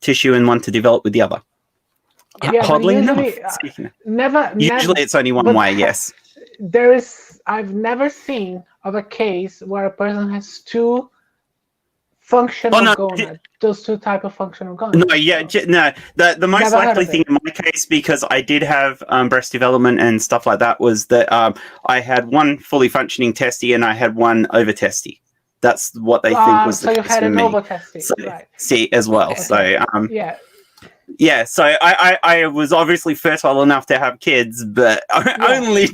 tissue and one to develop with the other. Yeah, Oddly enough, usually it's only one way. Yes, I've never seen of a case where a person has 2 functional gonads. Those 2 type of functional gonads. No, yeah, no. The most likely thing in my case, because I did have breast development and stuff like that, was that I had one fully functioning testy and I had one over testy. That's what they think was the case for me. So you had an over testy, right? See, as well. Okay. So yeah. So I was obviously fertile enough to have kids, but only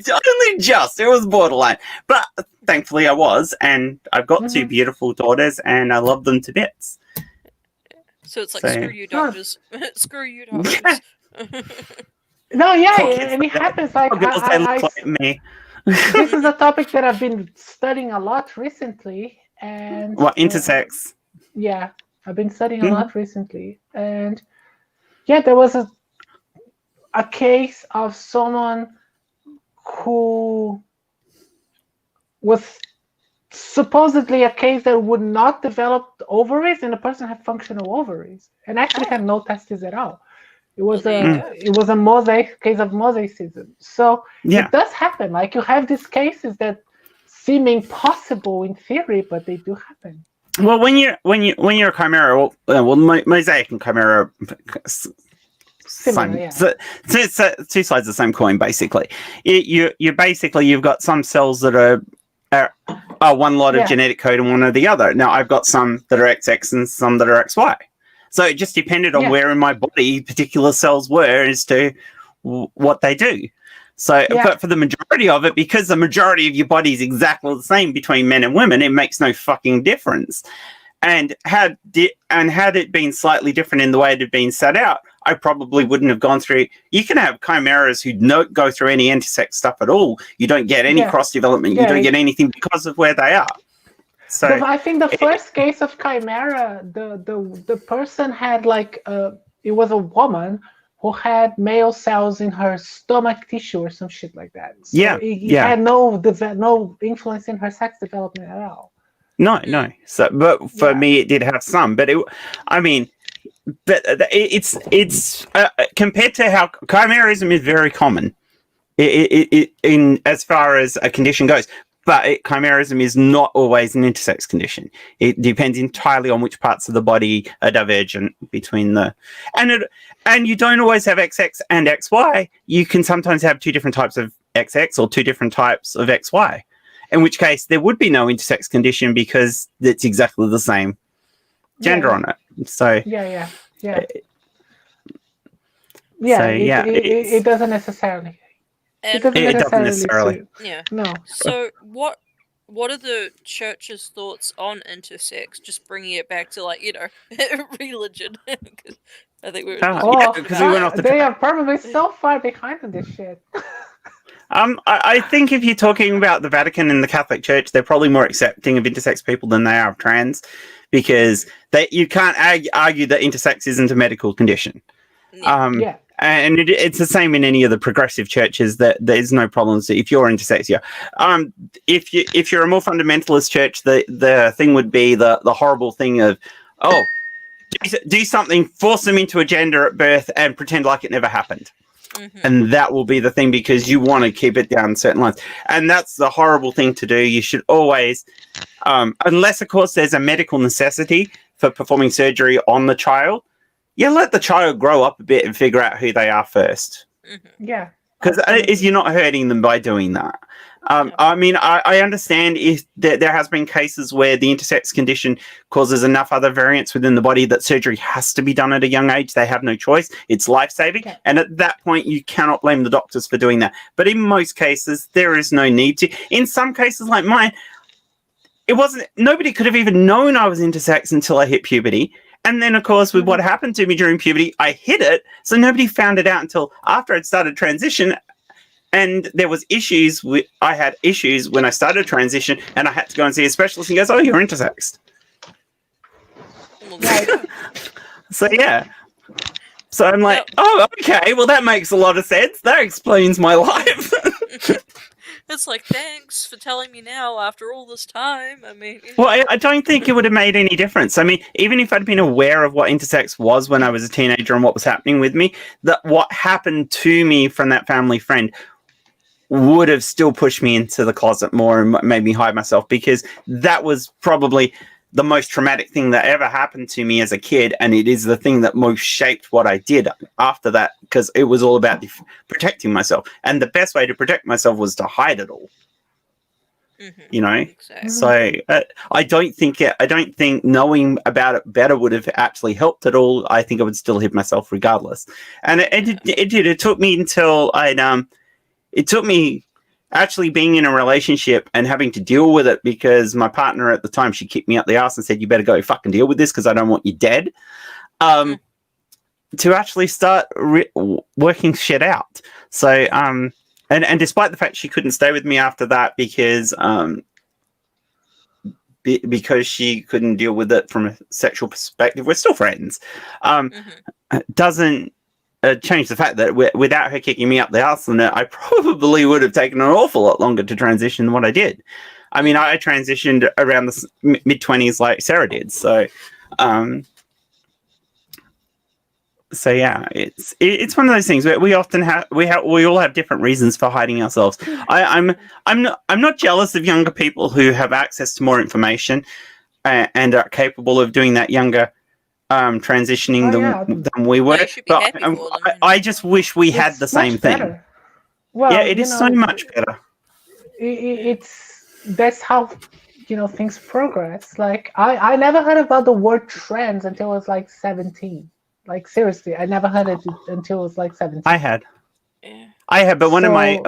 just. It was borderline, but thankfully I was, and I've got 2 beautiful daughters, and I love them to bits. So it's like, screw you, doctors. Screw you, doctors. No, and it happens like they look like me. This is a topic that I've been studying a lot recently, and what intersex? Yeah, I've been studying a lot recently, and there was a case of someone who was supposedly a case that would not develop ovaries, and the person had functional ovaries and actually had no testes at all. It was a mosaic case of mosaicism. So it does happen. Like, you have these cases that seem impossible in theory, but they do happen. Well, when you're a chimera, mosaic and chimera, similar, so it's 2 sides of the same coin, basically. You've got some cells that are one lot of genetic code and one or the other. Now, I've got some that are XX and some that are XY. So it just depended on where in my body particular cells were as to what they do. So, but for the majority of it, because the majority of your body is exactly the same between men and women, it makes no fucking difference. And had it been slightly different in the way it had been set out, I probably wouldn't have gone through. You can have chimeras who don't go through any intersex stuff at all. You don't get any cross development. You don't get anything because of where they are. So I think the first case of chimera, the person had it was a woman who had male cells in her stomach tissue or some shit like that. So it had no influence in her sex development at all. No. So, but for me, it did have some. But it's compared to how chimerism is very common. In as far as a condition goes. But chimerism is not always an intersex condition. It depends entirely on which parts of the body are divergent between the... And you don't always have XX and XY. You can sometimes have 2 different types of XX or 2 different types of XY, in which case there would be no intersex condition because it's exactly the same gender on it. So it doesn't necessarily. It doesn't necessarily. Yeah. No. So what are the church's thoughts on intersex? Just bringing it back to religion. I think we were. Because we went off they are probably so far behind on this shit. I think if you're talking about the Vatican and the Catholic Church, they're probably more accepting of intersex people than they are of trans, because you can't argue that intersex isn't a medical condition. Yeah. And it's the same in any of the progressive churches, that there's no problems if you're intersex. Yeah. If you're a more fundamentalist church, the thing would be the horrible thing of, do something, force them into a gender at birth and pretend like it never happened. Mm-hmm. And that will be the thing, because you want to keep it down certain lines. And that's the horrible thing to do. You should always, unless of course there's a medical necessity for performing surgery on the child, let the child grow up a bit and figure out who they are first. Mm-hmm. Yeah. Because you're not hurting them by doing that. I mean, I understand if there has been cases where the intersex condition causes enough other variants within the body that surgery has to be done at a young age. They have no choice. It's life-saving. Okay. And at that point, you cannot blame the doctors for doing that. But in most cases, there is no need to. In some cases like mine, nobody could have even known I was intersex until I hit puberty. And then, of course, with what happened to me during puberty, I hid it. So nobody found it out until after I'd started transition. And there was I had issues when I started transition, and I had to go and see a specialist. And he goes, "Oh, you're intersexed." So, yeah. So I'm like, oh, okay. Well, that makes a lot of sense. That explains my life. It's like, thanks for telling me now after all this time. I mean... Well, I don't think it would have made any difference. I mean, even if I'd been aware of what intersex was when I was a teenager and what was happening with me, that what happened to me from that family friend would have still pushed me into the closet more and made me hide myself, because that was probably the most traumatic thing that ever happened to me as a kid, and it is the thing that most shaped what I did after that, because it was all about protecting myself, and the best way to protect myself was to hide it all. Mm-hmm. You know, exactly. So I don't think knowing about it better would have actually helped at all. I think I would still hid myself regardless, and it did. It took me until it took me actually being in a relationship and having to deal with it, because my partner at the time, she kicked me up the ass and said, "You better go fucking deal with this, because I don't want you dead." To actually start working shit out. So, and despite the fact she couldn't stay with me after that because she couldn't deal with it from a sexual perspective, we're still friends. Doesn't change the fact that without her kicking me up the arse, I probably would have taken an awful lot longer to transition than what I did. I mean, I transitioned around the mid-20s like Sarah did. So, yeah, it's one of those things where we often we all have different reasons for hiding ourselves. I'm not jealous of younger people who have access to more information and are capable of doing that younger transitioning than we were. But I just wish we had the same thing. Well, yeah, it is so much better. That's how things progress. Like I never heard about the word trans until I was like 17. Like seriously, I never heard it until I was like 17. I had, but one of my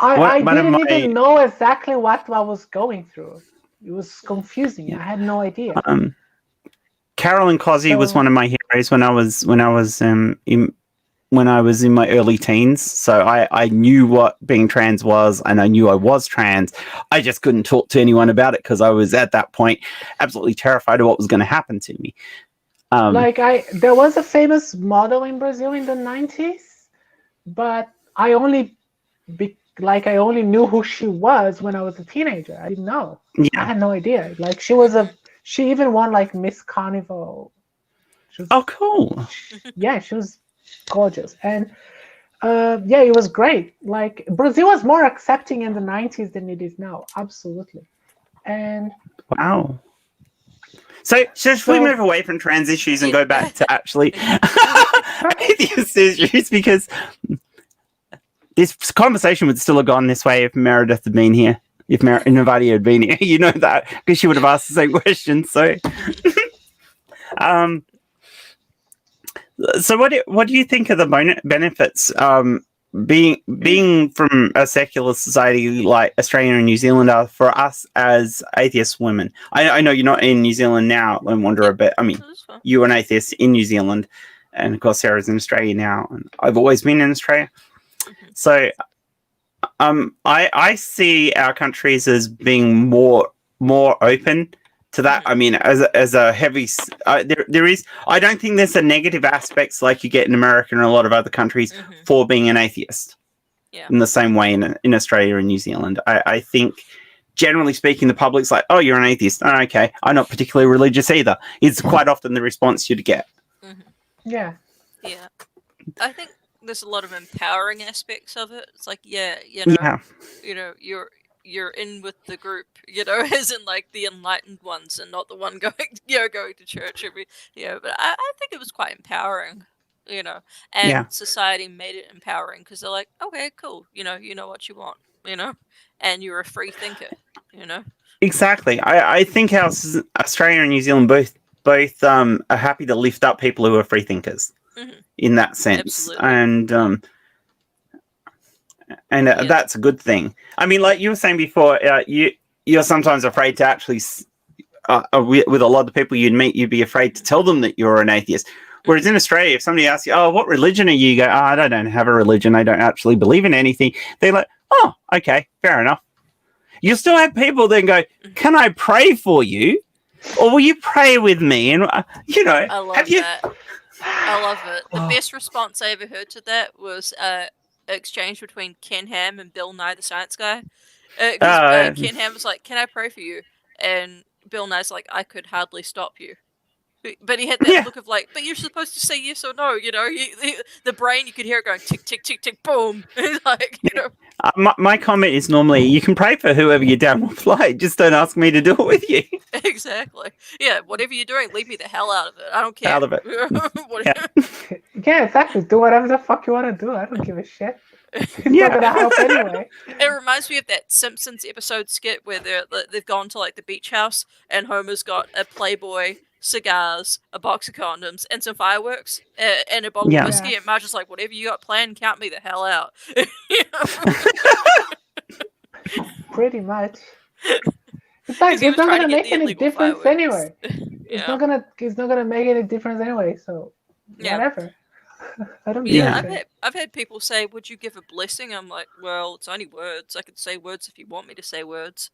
I didn't even know exactly what I was going through. It was confusing. I had no idea. Carolyn Cozzi was one of my heroes when I was in my early teens. So I knew what being trans was, and I knew I was trans. I just couldn't talk to anyone about it because I was at that point absolutely terrified of what was going to happen to me. There was a famous model in Brazil in the 90s, but I only knew who she was when I was a teenager. I didn't know. Yeah. I had no idea. Like she even won like Miss Carnival. Cool. Yeah, she was gorgeous. And it was great. Like Brazil was more accepting in the 90s than it is now. Absolutely. And wow. So should we move away from trans issues and go back to actually atheist issues? Because this conversation would still have gone this way if Meredith had been here. If Nervardia had been here, you know that, because she would have asked the same question. So, so what do you think of the benefits? Being from a secular society like Australia and New Zealand are for us as atheist women. I know you're not in New Zealand now. I wonder a bit. I mean, you're an atheist in New Zealand, and of course Sarah's in Australia now, and I've always been in Australia. So I see our countries as being more open to that. I mean, as a heavy, there is. I don't think there's a negative aspects like you get in America and a lot of other countries for being an atheist. Yeah. In the same way in Australia and New Zealand, I think generally speaking, the public's like, "Oh, you're an atheist. Oh, okay, I'm not particularly religious either." It's quite often the response you'd get. Yeah. Yeah. I think there's a lot of empowering aspects of it. It's like, you're in with the group, as in like the enlightened ones and not the one going to church but I think it was quite empowering, and society made it empowering because they're like, okay, cool, you know what you want, and you're a free thinker, Exactly. I think Australia and New Zealand both are happy to lift up people who are free thinkers in that sense. Absolutely. And that's a good thing. I mean, like you were saying before, you're sometimes afraid to actually, with a lot of the people you'd meet, you'd be afraid to tell them that you're an atheist. Whereas in Australia, if somebody asks you, "Oh, what religion are you?" You go, "Oh, I don't have a religion. I don't actually believe in anything." They're like, "Oh, okay, fair enough." You still have people that go, "Can I pray for you? Or will you pray with me?" And, I love that. I love it. The best response I ever heard to that was exchange between Ken Ham and Bill Nye the Science Guy. Ken Ham was like, "Can I pray for you?" And Bill Nye's like, "I could hardly stop you." But he had that look of like, "But you're supposed to say yes or no." The brain, you could hear it going tick, tick, tick, tick, boom. Like, My comment is normally, you can pray for whoever you're down with, like, just don't ask me to do it with you. Exactly. Yeah, whatever you're doing, leave me the hell out of it. I don't care. Out of it. Yeah, exactly. Do whatever the fuck you want to do. I don't give a shit. It's not gonna help anyway. It reminds me of that Simpsons episode skit where they've gone to like the beach house and Homer's got a Playboy, cigars, a box of condoms, and some fireworks, and a bottle of whiskey. And Marge's like, "Whatever you got planned, count me the hell out." Pretty much. It's like it's not gonna make any difference anyway. It's not gonna make any difference anyway. So whatever. I don't give a shit. I've had people say, "Would you give a blessing?" I'm like, "Well, it's only words. I could say words if you want me to say words."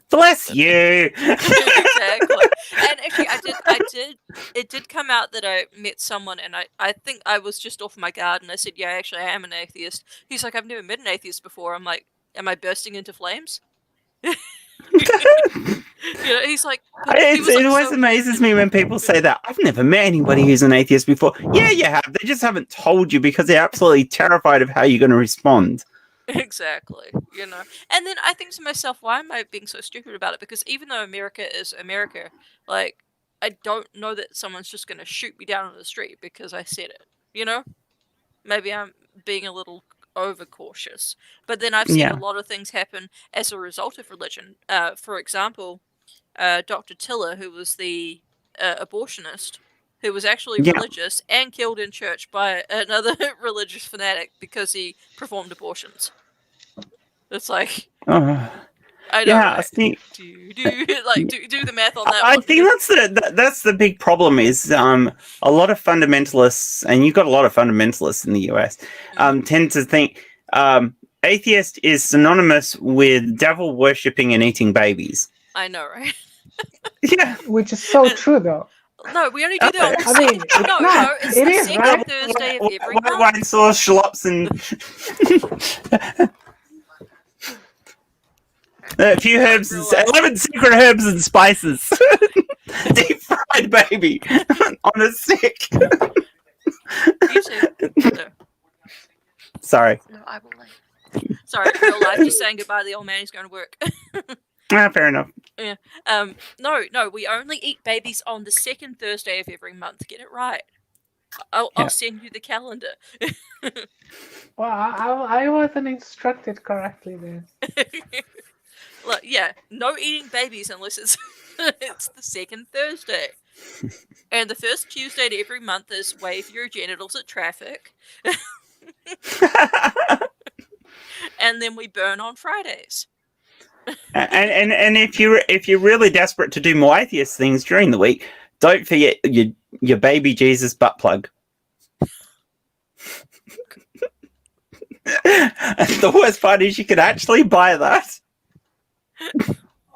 Bless you. Exactly. And actually, it did come out that I met someone, and I think I was just off my guard, and I said, "Yeah, actually, I am an atheist." He's like, "I've never met an atheist before." I'm like, "Am I bursting into flames?" He's like, it always amazes me when people say that. I've never met anybody who's an atheist before. Yeah, you have. They just haven't told you because they're absolutely terrified of how you're going to respond. Exactly. And then I think to myself, why am I being so stupid about it? Because even though America is America, like, I don't know that someone's just going to shoot me down on the street because I said it. Maybe I'm being a little overcautious. But then I've seen a lot of things happen as a result of religion. For example, Dr. Tiller, who was the abortionist, who was actually religious and killed in church by another religious fanatic because he performed abortions. It's like, I know. Yeah, right? I think. Do the math on that. I think that's the big problem is a lot of fundamentalists, and you've got a lot of fundamentalists in the US, tend to think atheist is synonymous with devil worshipping and eating babies. I know, right? Yeah, which is so true though. No, we only do that on the I mean, it's not. it's It the is, second right? Thursday of every white month. wine sauce, schallops, and a few herbs, 11 secret herbs and spices. Deep fried baby on a stick. You too. No. Sorry. No, I will leave. Sorry, real life, just saying goodbye to the old man who's going to work. Fair enough. Yeah. No, we only eat babies on the second Thursday of every month. Get it right. I'll send you the calendar. Well, I wasn't instructed correctly then. Look, yeah, no eating babies unless it's it's the second Thursday. And the first Tuesday to every month is wave your genitals at traffic. And then we burn on Fridays. And if you're really desperate to do more atheist things during the week, don't forget your baby Jesus butt plug. And the worst part is you can actually buy that.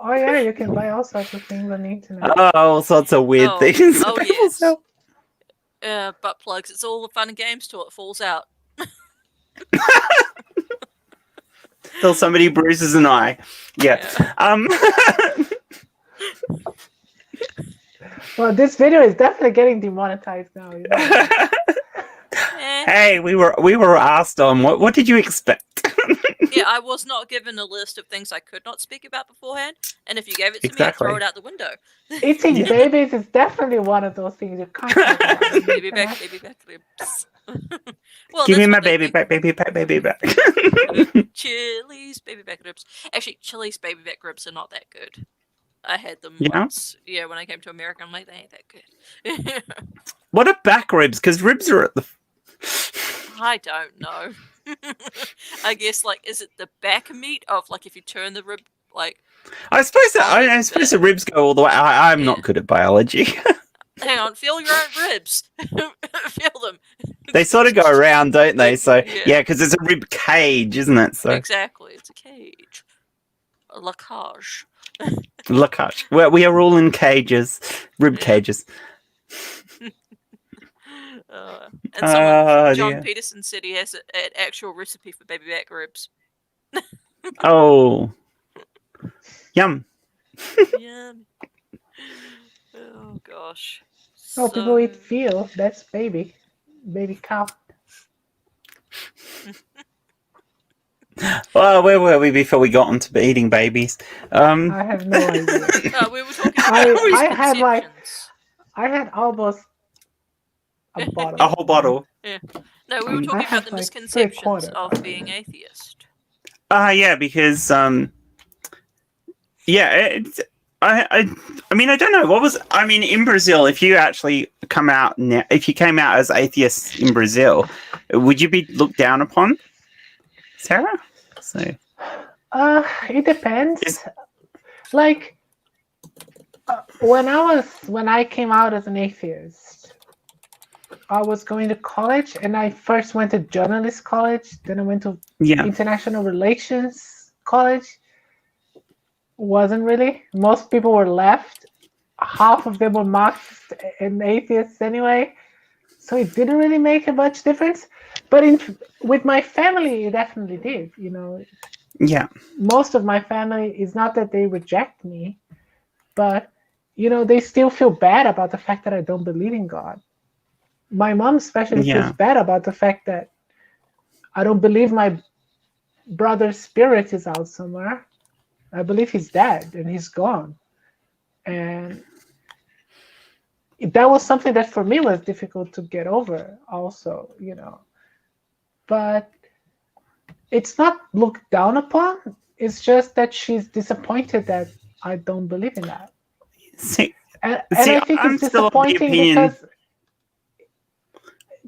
Oh yeah, you can buy all sorts of things on the internet. Oh, all sorts of weird things. Oh, People yes. sell. Butt plugs. It's all the fun and games till it falls out. Till somebody bruises an eye. Yeah. Well, this video is definitely getting demonetized now. You know? Hey, we were asked on what did you expect? Yeah, I was not given a list of things I could not speak about beforehand, and if you gave it to me, I'd Exactly. throw it out the window. Eating babies is definitely one of those things you can't talk about. Baby back ribs. Well, Give me that's my what they baby think. back, baby back. Chili's baby back ribs. Actually, Chili's baby back ribs are not that good. I had them Yeah? once. Yeah, when I came to America, I'm like, they ain't that good. What are back ribs? Because ribs are at the. I don't know. I guess, like, is it the back meat of, like, if you turn the rib, like... I suppose the ribs go all the way. I'm not good at biology. Hang on, feel your own ribs. Feel them. They sort of go around, don't they? So Yeah. because it's a rib cage, isn't it? So Exactly, it's a cage. A cage. Lacage. Well, we are all in cages, rib cages. And someone, John dear. Peterson said he has an actual recipe for baby back ribs. Oh, yum. Yum. Oh gosh. Oh, people eat veal. That's baby cow. Well, where were we before we got onto eating babies? I have no idea. We were talking about I had almost a bottle. A whole bottle. Yeah. No, we were talking about the misconceptions of being atheist. Yeah, because I mean, I don't know what was. I mean, in Brazil, if you actually come out now, if you came out as atheist in Brazil, would you be looked down upon, Sarah? So, it depends. Like when I came out as an atheist, I was going to college, and I first went to journalist college. Then I went to international relations college. Wasn't really. Most people were left. Half of them were Marxists and atheists anyway. So it didn't really make a much difference. But with my family, it definitely did. You know. Yeah. Most of my family is not that they reject me, but you know they still feel bad about the fact that I don't believe in God. My mom especially feels bad about the fact that I don't believe my brother's spirit is out somewhere. I believe he's dead and he's gone. And that was something that for me was difficult to get over also, you know. But it's not looked down upon. It's just that she's disappointed that I don't believe in that. And I think it's disappointing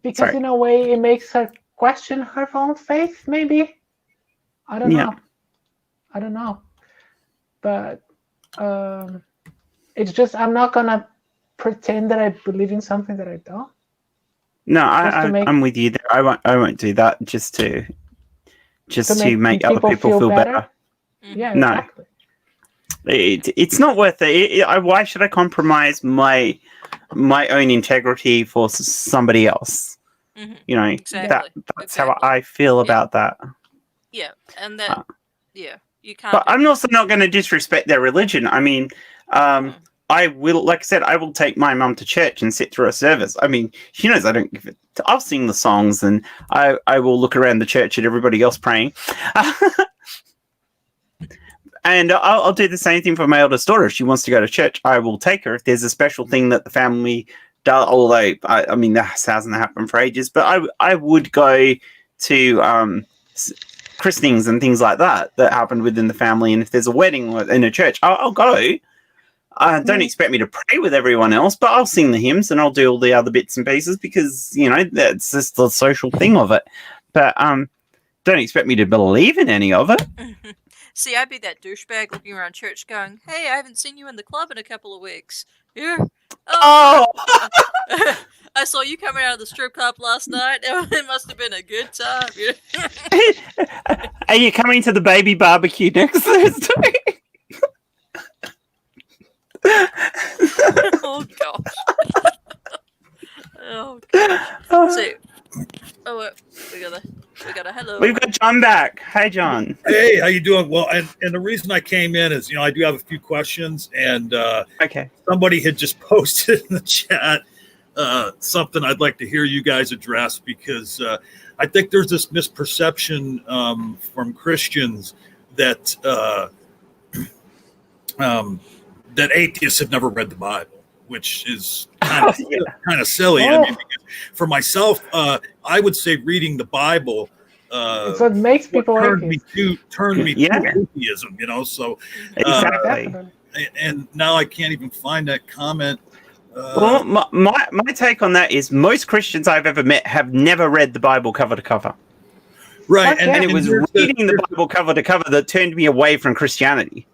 because in a way it makes her question her own faith, maybe. I don't know. But it's just I'm not gonna pretend that I believe in something that I don't. No, I'm with you there. I won't do that just to make other people feel better. Yeah, no. Exactly. It's not worth it. Why should I compromise my own integrity for somebody else? Mm-hmm. You know, that's how I feel about that. Yeah, and that you can't. But I'm also not going to disrespect their religion. I mean, I will, like I said, I will take my mum to church and sit through a service. I mean, she knows I don't give it. I'll sing the songs and I will look around the church at everybody else praying. And I'll do the same thing for my eldest daughter. If she wants to go to church, I will take her. If there's a special thing that the family does, although, I mean, that hasn't happened for ages, but I would go to christenings and things like that happened within the family. And if there's a wedding in a church, I'll go. Don't expect me to pray with everyone else, but I'll sing the hymns and I'll do all the other bits and pieces because, you know, that's just the social thing of it. But don't expect me to believe in any of it. See, I'd be that douchebag looking around church going, hey, I haven't seen you in the club in a couple of weeks. Yeah. Oh, I saw you coming out of the strip club last night. It must have been a good time. are you coming to the baby barbecue next Thursday? Oh gosh. Oh gosh. So, we got a hello. We've got John back. Hey, John. Hey, how you doing? Well, and the reason I came in is, I do have a few questions, and Okay. somebody had just posted in the chat something I'd like to hear you guys address, because I think there's this misperception from Christians that that atheists have never read the Bible, which is kind of silly. I mean, for myself, I would say reading the Bible it's what makes people turned me atheists. to atheism, So Exactly. and now I can't even find that comment. Well, my take on that is most Christians I've ever met have never read the Bible cover to cover. Right, Okay. And it was reading the Bible cover to cover that turned me away from Christianity.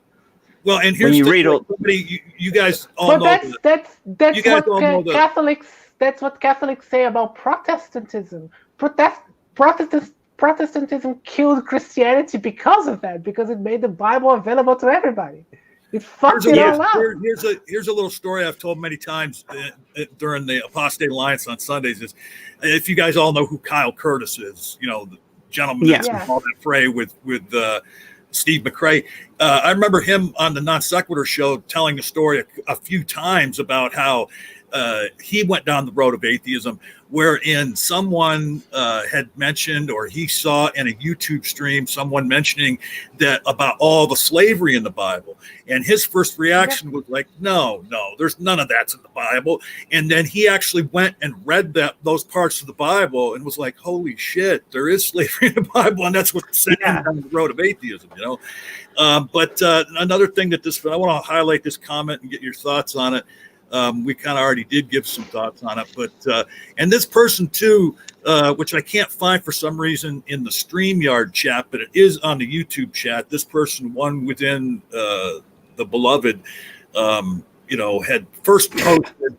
Well, and here's When you the, read all, you guys all But know that's You guys all know that. Catholics. That's what Catholics say about Protestantism. Protestantism killed Christianity because of that, because it made the Bible available to everybody. It fucked it all up. Here's a little story I've told many times during the Apostate Alliance on Sundays. Is if you guys all know who Kyle Curtis is, the gentleman that's involved in fray with Steve McRae. I remember him on the Non Sequitur show telling a story a few times about how he went down the road of atheism, wherein someone had mentioned, or he saw in a YouTube stream, someone mentioning that about all the slavery in the Bible. And his first reaction was like, no, there's none of that's in the Bible. And then he actually went and read those parts of the Bible and was like, holy shit, there is slavery in the Bible. And that's what sent him down the road of atheism, But another thing I want to highlight this comment and get your thoughts on it. We kind of already did give some thoughts on it, but and this person too, which I can't find for some reason in the StreamYard chat, but it is on the YouTube chat. This person, one within the beloved, had first posted.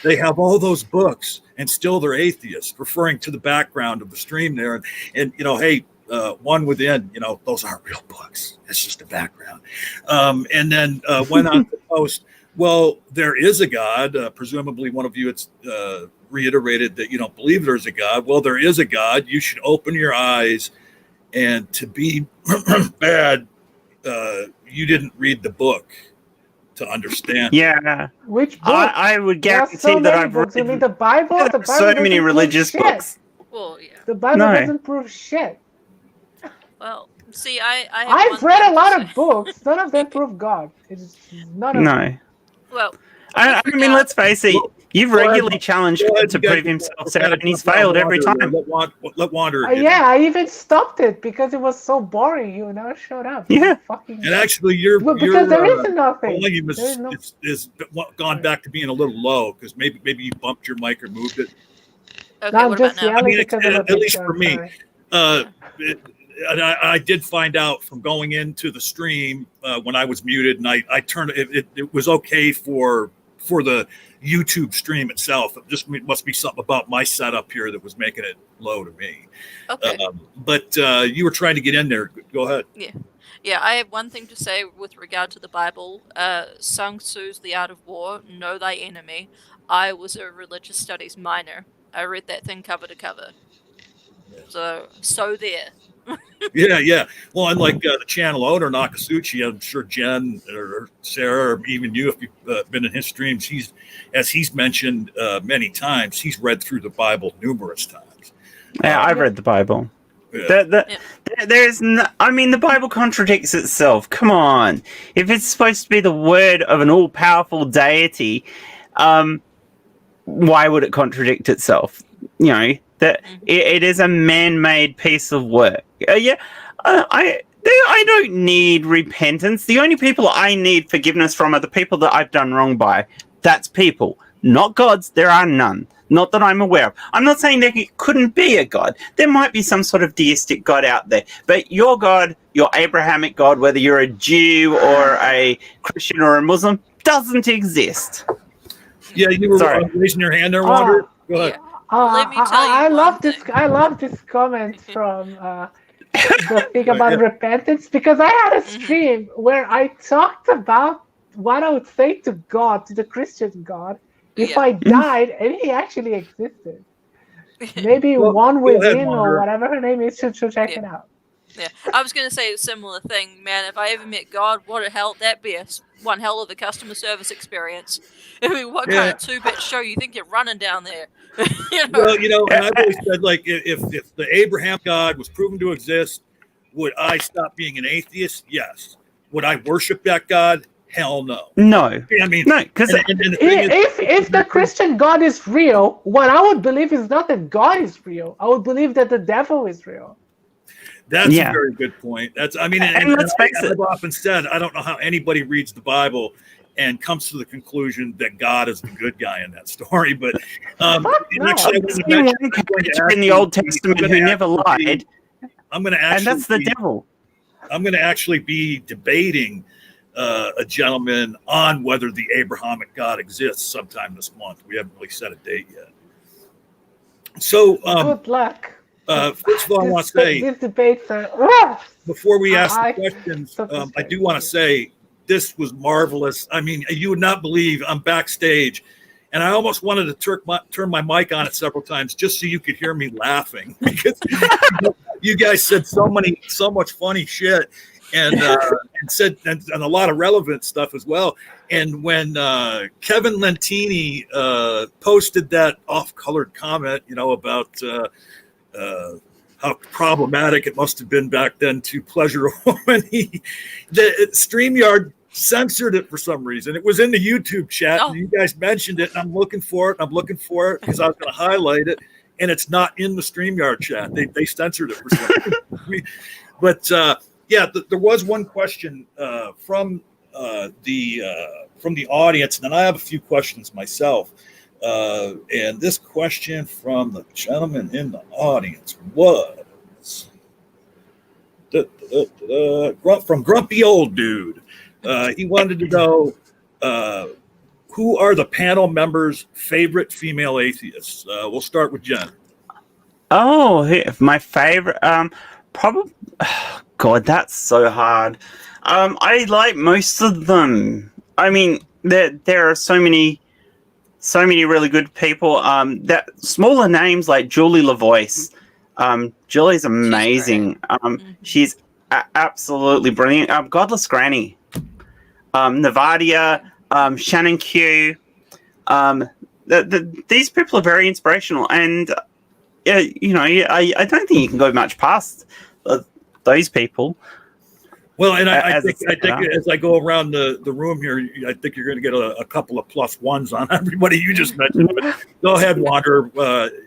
They have all those books, and still they're atheists, referring to the background of the stream there, and hey. One within, those aren't real books. It's just a background. And then went on to post, well, there is a God. Presumably one of you it's reiterated that you don't believe there's a God. Well, there is a God. You should open your eyes, and to be bad, you didn't read the book to understand. Yeah. Which book? I would guarantee that I've read the Bible. The Bible so many religious books. Well, yeah. The Bible doesn't prove shit. Well, see, I've read a lot of books. None of them prove God. It's none of them. Well, I mean, let's face it. You've regularly challenged God to prove himself out, and he's failed every time. Let Wander. I even stopped it because it was so boring. You never showed up. Yeah. And actually, because there is nothing. Volume is gone back to being a little low, because maybe you bumped your mic or moved it. Okay, I'm what just about now? yelling I mean, at least for me. And I did find out from going into the stream when I was muted, and I turned it was okay for the YouTube stream itself. It must be something about my setup here that was making it low to me. Okay. But you were trying to get in there. Go ahead. Yeah, I have one thing to say with regard to the Bible. Sun Tzu's The Art of War, Know Thy Enemy. I was a religious studies minor. I read that thing cover to cover. So there. Yeah. Well, and like the channel owner, Nakasuchi, I'm sure Jen or Sarah, or even you, if you've been in his streams, as he's mentioned many times, he's read through the Bible numerous times. Yeah, I've read the Bible. Yeah. The Bible contradicts itself. Come on. If it's supposed to be the word of an all-powerful deity, why would it contradict itself? That it is a man-made piece of work. I don't need repentance. The only people I need forgiveness from are the people that I've done wrong by. That's people, not gods. There are none. Not that I'm aware of. I'm not saying there couldn't be a God. There might be some sort of deistic God out there. But your God, your Abrahamic God, whether you're a Jew or a Christian or a Muslim, doesn't exist. Yeah, you were Sorry. raising your hand there, Wander. Go ahead. Let me tell you I one love this. thing. I love this comment from the thing about repentance, because I had a stream where I talked about what I would say to God, to the Christian God, if I died and he actually existed. Maybe Well, one go ahead, within or Wander. whatever her name is should check Yeah. it out. Yeah, I was gonna say a similar thing, man. If I ever met God, what a hell that'd be one hell of a customer service experience. I mean, what kind of 2-bit show you think you're running down there? Well, and I've always said, like, if the Abraham God was proven to exist, would I stop being an atheist? Yes. Would I worship that God? Hell no. No. I mean, no, because if the Christian God is real, what I would believe is not that God is real. I would believe that the devil is real. That's a very good point. And let's face it. I've often said, I don't know how anybody reads the Bible and comes to the conclusion that God is the good guy in that story. But actually, in the Old Testament who never lied. I'm going to actually, and that's the devil. I'm going to actually be debating a gentleman on whether the Abrahamic God exists sometime this month. We haven't really set a date yet. So, good luck. First of all, I want to say, these debates are, before we ask the questions, I do want to say this was marvelous. I mean, you would not believe I'm backstage, and I almost wanted to turn my mic on it several times just so you could hear me laughing, because you guys said so much funny shit, and said a lot of relevant stuff as well. And when Kevin Lentini posted that off-colored comment, about how problematic it must have been back then to pleasure a woman, the StreamYard censored it for some reason. It was in the YouTube chat, and you guys mentioned it, and I'm looking for it because I was going to highlight it, and it's not in the StreamYard chat. They censored it for some reason. But there was one question from the audience, and then I have a few questions myself. And this question from the gentleman in the audience was from Grumpy Old Dude. He wanted to know who are the panel members' favorite female atheists. We'll start with Jen. Oh, my favorite, probably. Oh, God, that's so hard. I like most of them. I mean, there are so many really good people. That smaller names like Julie LaVoice. Julie's amazing. She's absolutely brilliant. Godless Granny. Nervardia. Shannon Q. These people are very inspirational, and I don't think you can go much past those people. Well, and I think as I go around the room here, I think you're going to get a couple of +1s on everybody you just mentioned. But go ahead, Wander. Who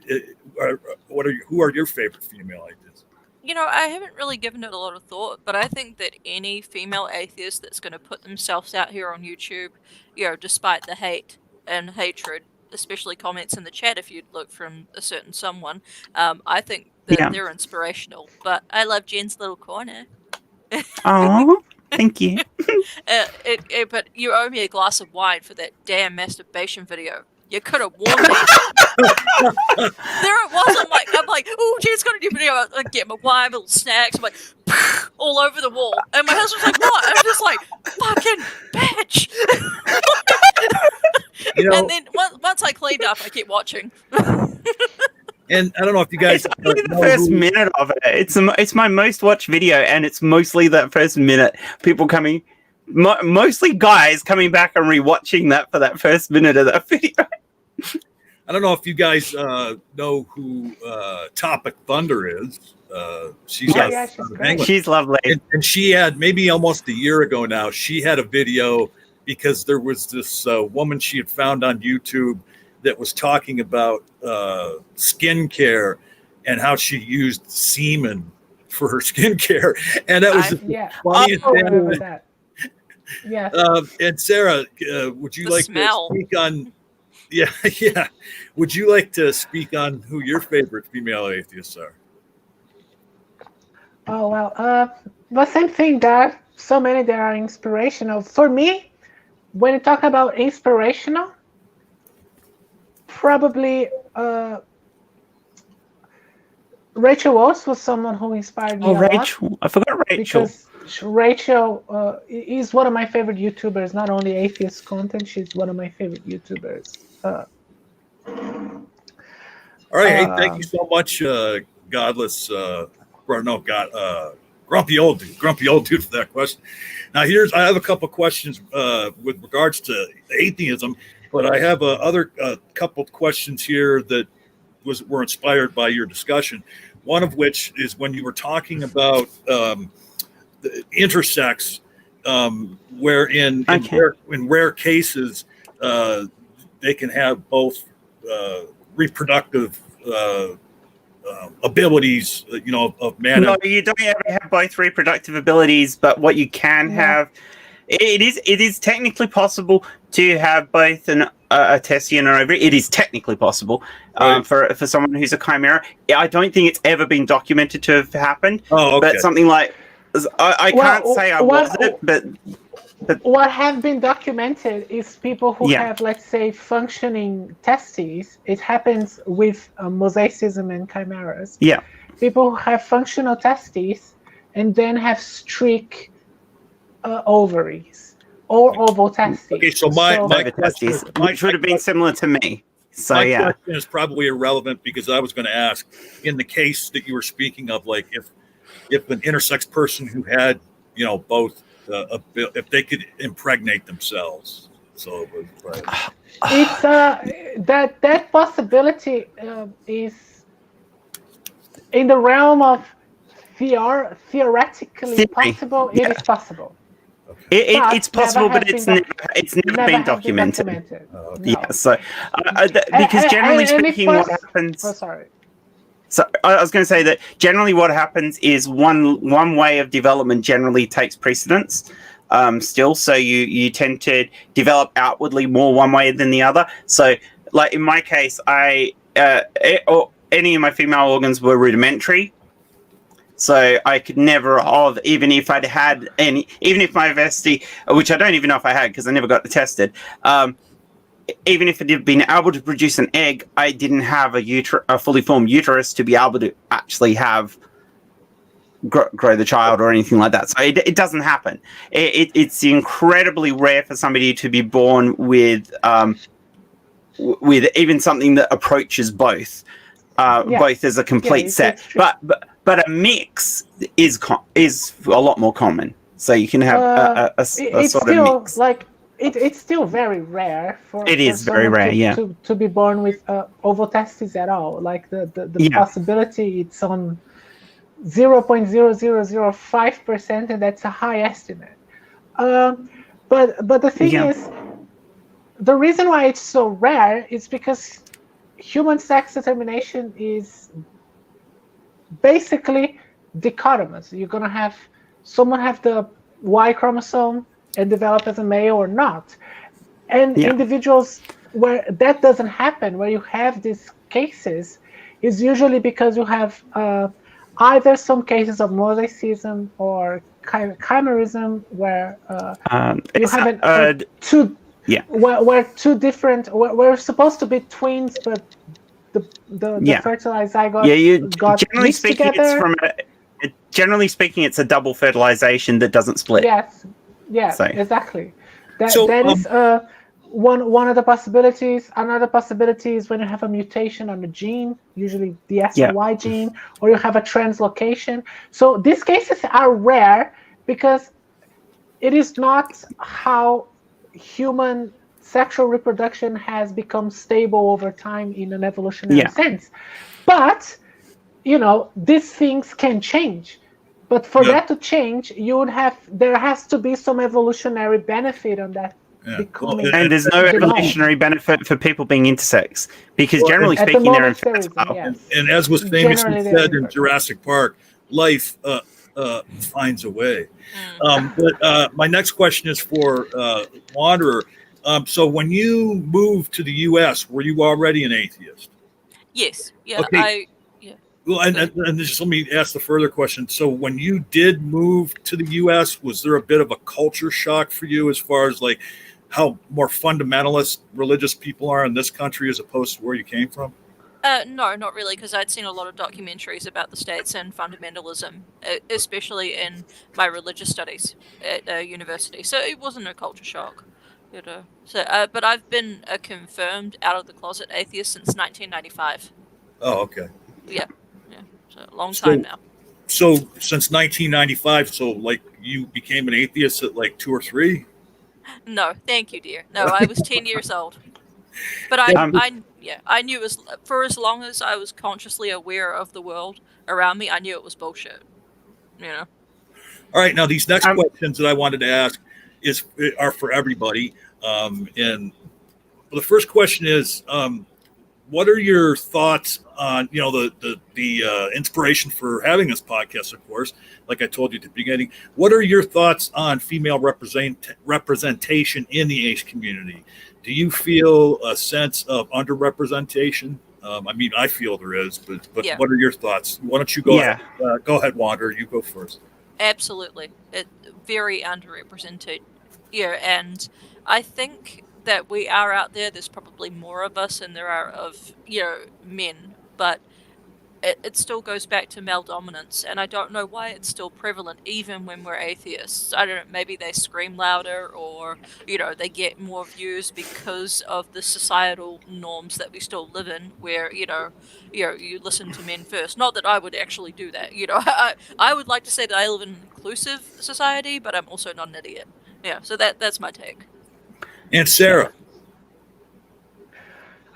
are your favorite female atheists? I haven't really given it a lot of thought, but I think that any female atheist that's going to put themselves out here on YouTube, despite the hate and hatred, especially comments in the chat, if you'd look from a certain someone, I think that they're inspirational. But I love Jen's little corner. Oh, thank you. But you owe me a glass of wine for that damn masturbation video. You could have warned me. There it was. I'm like, oh, Jen's got a new video. I get my wine, little snacks. I'm like, all over the wall. And my husband's like, what? I'm just like, fucking bitch. And then once I cleaned up, I kept watching. And I don't know if you guys know the first minute of it. It's my most watched video, and it's mostly that first minute. People coming, mostly guys coming back and rewatching that for that first minute of that video. I don't know if you guys know who Topic Thunder is. She's lovely. And she had, maybe almost a year ago now, she had a video because there was this woman she had found on YouTube that was talking about skincare and how she used semen for her skincare. And that was the funniest thing. Yeah. And Sarah, would you like to speak on... Yeah. Would you like to speak on who your favorite female atheists are? Oh, well, the same thing. There are so many that are inspirational. For me, when you talk about inspirational, probably Rachel Walsh was someone who inspired me a lot. Rachel. I forgot Rachel. Because Rachel is one of my favorite YouTubers, not only atheist content, she's one of my favorite YouTubers. All right, hey, thank you so much, Godless, Grumpy Old Dude for that question. Now, I have a couple questions with regards to atheism, but I have other couple questions here that were inspired by your discussion. One of which is when you were talking about the intersex, where in rare cases they can have both reproductive abilities, of man. No, you don't ever have both reproductive abilities, but what you can have, it is technically possible to have both a testy and an ovary. It is technically possible for someone who's a chimera. I don't think it's ever been documented to have happened. Oh, okay. But something like I can't say I was it, but what have been documented is people who have, let's say, functioning testes. It happens with mosaicism and chimeras. Yeah. People who have functional testes and then have streak ovaries or oval testes. Okay, so my question, which would have been similar to me. So my question is probably irrelevant because I was going to ask, in the case that you were speaking of, like if an intersex person who had, both, if they could impregnate themselves. So it's that possibility is in the realm of theoretically possible. It is possible. It's possible, but it's never been documented. No. Yeah, so because generally speaking, what happens? Oh, sorry. So I was going to say that generally what happens is one way of development generally takes precedence. Still, so you tend to develop outwardly more one way than the other. So, like in my case, any of my female organs were rudimentary. So I could never have, even if my vesty, which I don't even know if I had because I never got tested, even if it had been able to produce an egg, I didn't have a fully formed uterus to be able to actually have grow the child or anything like that. So it doesn't happen. It's incredibly rare for somebody to be born with even something that approaches both as a complete set. But a mix is a lot more common. So you can have a sort of mix. It's still very rare for very rare, to be born with oval testes at all. Like the possibility, it's on 0.0005%, and that's a high estimate. But the thing is, the reason why it's so rare is because human sex determination is basically dichotomous. You're gonna have someone have the Y chromosome and develop as a male or not, and individuals where that doesn't happen, where you have these cases, is usually because you have either some cases of mosaicism or chimerism where you have where two different we're supposed to be twins, but the fertilized zygote got generally mixed speaking together. Generally speaking, it's a double fertilization that doesn't split. Yes, exactly. That is one of the possibilities. Another possibility is when you have a mutation on the gene, usually the SY gene, or you have a translocation. So these cases are rare because it is not how human sexual reproduction has become stable over time in an evolutionary sense. But, these things can change. But for that to change, there has to be some evolutionary benefit on that. And there's no evolutionary benefit for people being intersex, because generally speaking, they're infertile. And as was famously said in Jurassic Park, life finds a way. But my next question is for Wanderer. So when you moved to the U.S., were you already an atheist? Yes. Yeah. Okay. Well, and just let me ask the further question. So when you did move to the U.S., was there a bit of a culture shock for you as far as like how more fundamentalist religious people are in this country as opposed to where you came from? No, not really, because I'd seen a lot of documentaries about the States and fundamentalism, especially in my religious studies at university. So it wasn't a culture shock, you know. So, but I've been a confirmed out of the closet atheist since 1995. Oh, okay. Yeah, so a long time now. So since 1995, so like you became an atheist at like 2 or 3? No, thank you, dear. No, I was 10 years old. But I knew for as long as I was consciously aware of the world around me, I knew it was bullshit. You know. All right, now these next questions that I wanted to ask are for everybody, and the first question is, what are your thoughts on the inspiration for having this podcast? Of course, like I told you at the beginning, what are your thoughts on female representation in the ace community? Do you feel a sense of underrepresentation? I mean, I feel there is, but Yeah. What are your thoughts? Why don't you go ahead? Go ahead, Wander. You go first. Absolutely. Very underrepresented. Yeah, and I think that we are out there. There's probably more of us than there are of, men, but it still goes back to male dominance, and I don't know why it's still prevalent even when we're atheists. I don't know, maybe they scream louder, or they get more views because of the societal norms that we still live in, where you listen to men first. Not that I would actually do that. I would like to say that I live in an inclusive society, but I'm also not an idiot. Yeah, so that's my take. And Sarah,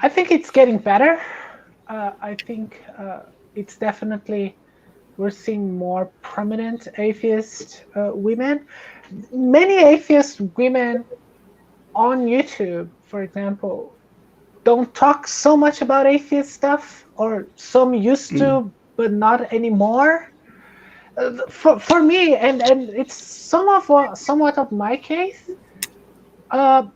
I think it's getting better. I think it's definitely, we're seeing more prominent atheist women. Many atheist women on YouTube, for example, don't talk so much about atheist stuff, or some used to, but not anymore. For me, and it's somewhat of my case, there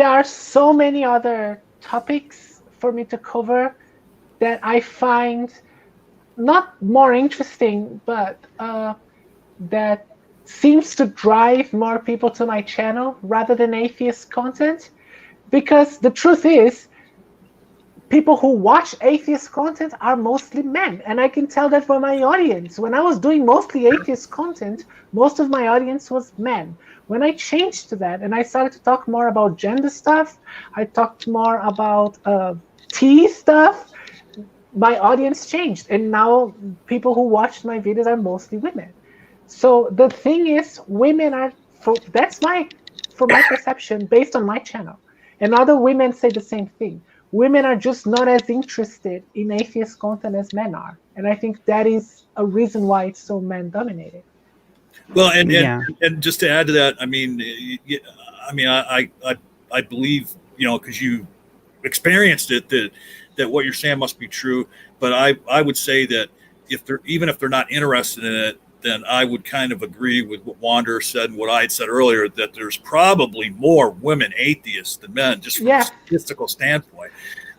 are so many other topics for me to cover that I find not more interesting, but that seems to drive more people to my channel rather than atheist content. Because the truth is, people who watch atheist content are mostly men. And I can tell that from my audience. When I was doing mostly atheist content, most of my audience was men. When I changed to that and I started to talk more about gender stuff, I talked more about tea stuff, my audience changed. And now people who watch my videos are mostly women. So the thing is, women are, for my perception, based on my channel. And other women say the same thing. Women are just not as interested in atheist content as men are. And I think that is a reason why it's so man-dominated. Well, and just to add to that, I believe, because you experienced it, that what you're saying must be true. But I would say that even if they're not interested in it, then I would kind of agree with what Wander said and what I had said earlier, that there's probably more women atheists than men, just from a statistical standpoint.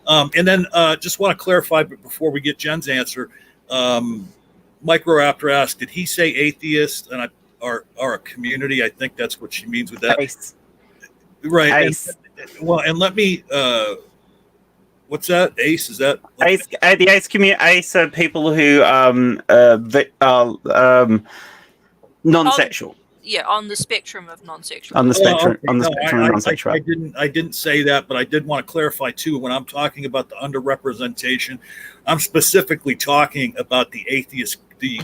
And then just want to clarify, but before we get Jen's answer, Microraptor asked, did he say atheist and are a community? I think that's what she means with that. Ace. Right. Ace. And let me... what's that? Ace? Is that Ace? The Ace community. Ace are people who non-sexual. On the spectrum of non-sexual. On the spectrum of non-sexual. I didn't say that, but I did want to clarify too. When I'm talking about the underrepresentation, I'm specifically talking about the atheist, the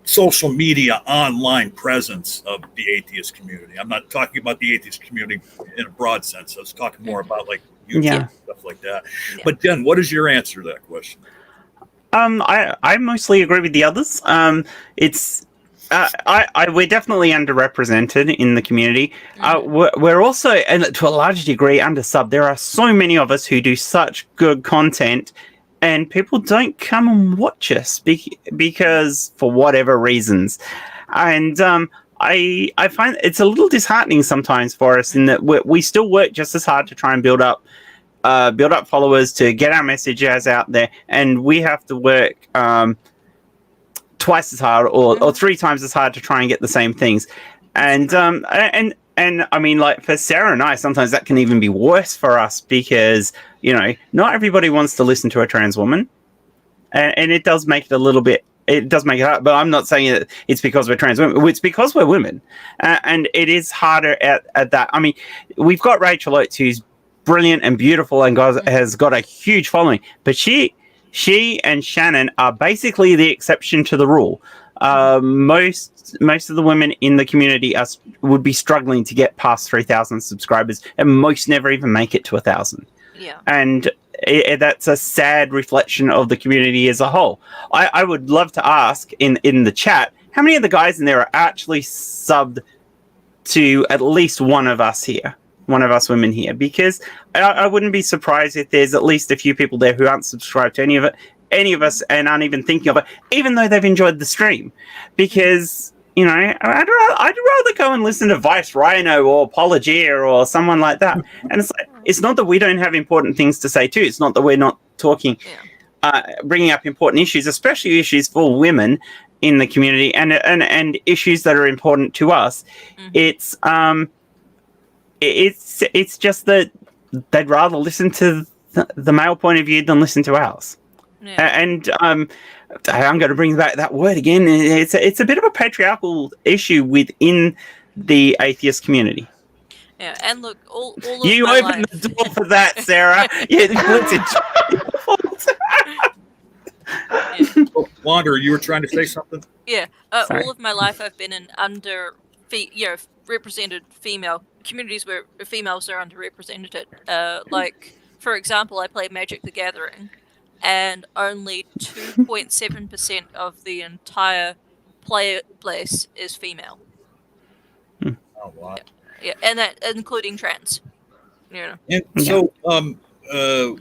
social media online presence of the atheist community. I'm not talking about the atheist community in a broad sense. I was talking more about like YouTube and stuff like that. Yeah. But Jen, what is your answer to that question? I mostly agree with the others. We're definitely underrepresented in the community. We're also, and to a large degree, undersubbed. There are so many of us who do such good content, and people don't come and watch us because for whatever reasons. And I find it's a little disheartening sometimes for us in that we still work just as hard to try and build up followers, to get our messages out there, and we have to work twice as hard or 3 times as hard to try and get the same things. And I mean, like for Sarah and I, sometimes that can even be worse for us because, you know, not everybody wants to listen to a trans woman. And it does make it a little bit, it does make it hard, but I'm not saying that it's because we're trans women. It's because we're women. And it is harder at that. I mean, we've got Rachel Oates, who's brilliant and beautiful and has got a huge following, but she and Shannon are basically the exception to the rule. Most of the women in the community would be struggling to get past 3,000 subscribers, and most never even make it to 1,000. Yeah. And that's a sad reflection of the community as a whole. I would love to ask in the chat, how many of the guys in there are actually subbed to at least one of us here, one of us women here? Because I wouldn't be surprised if there's at least a few people there who aren't subscribed to any of us and aren't even thinking of it, even though they've enjoyed the stream. Because, you know, I'd rather go and listen to Vice Rhino or Apologia or someone like that. And it's like, it's not that we don't have important things to say too. It's not that we're not talking, bringing up important issues, especially issues for women in the community and issues that are important to us. Mm-hmm. It's just that they'd rather listen to the male point of view than listen to ours. Yeah. And I'm going to bring back that word again. It's a bit of a patriarchal issue within the atheist community. Yeah, and look, all of you my opened life... the door for that, Sarah. Wander, you were trying to say something? Yeah, all of my life I've been in represented female communities where females are underrepresented. Like, for example, I play Magic the Gathering, and only 2.7% of the entire player base is female. Oh, wow. Yeah, and that including trans. Yeah. And so, the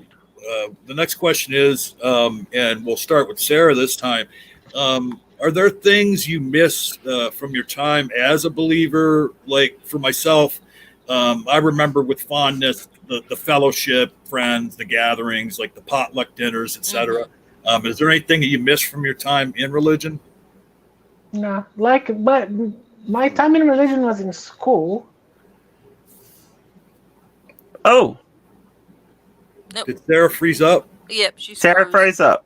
next question is, and we'll start with Sarah this time. Are there things you miss from your time as a believer? Like for myself, I remember with fondness the fellowship, friends, the gatherings, like the potluck dinners, etc. Mm-hmm. Is there anything that you miss from your time in religion? No, but my time in religion was in school. Oh. Nope. Did Sarah freeze up? Yep, Sarah froze up.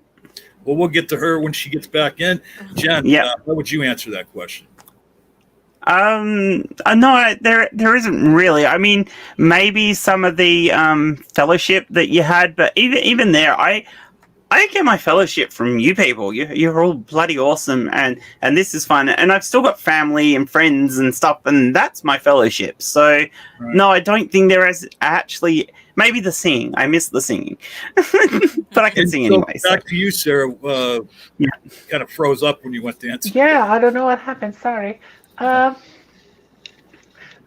Well, we'll get to her when she gets back in. Jen, how would you answer that question? No, there isn't really. I mean, maybe some of the fellowship that you had, but even there, I get my fellowship from you people. You're all bloody awesome, and this is fun. And I've still got family and friends and stuff, and that's my fellowship. So, no, I don't think there is actually. Maybe the singing. I miss the singing, but I can sing anyway. Back to you, Sarah. Kind of froze up when you went to answer. Yeah, I don't know what happened. Sorry. No,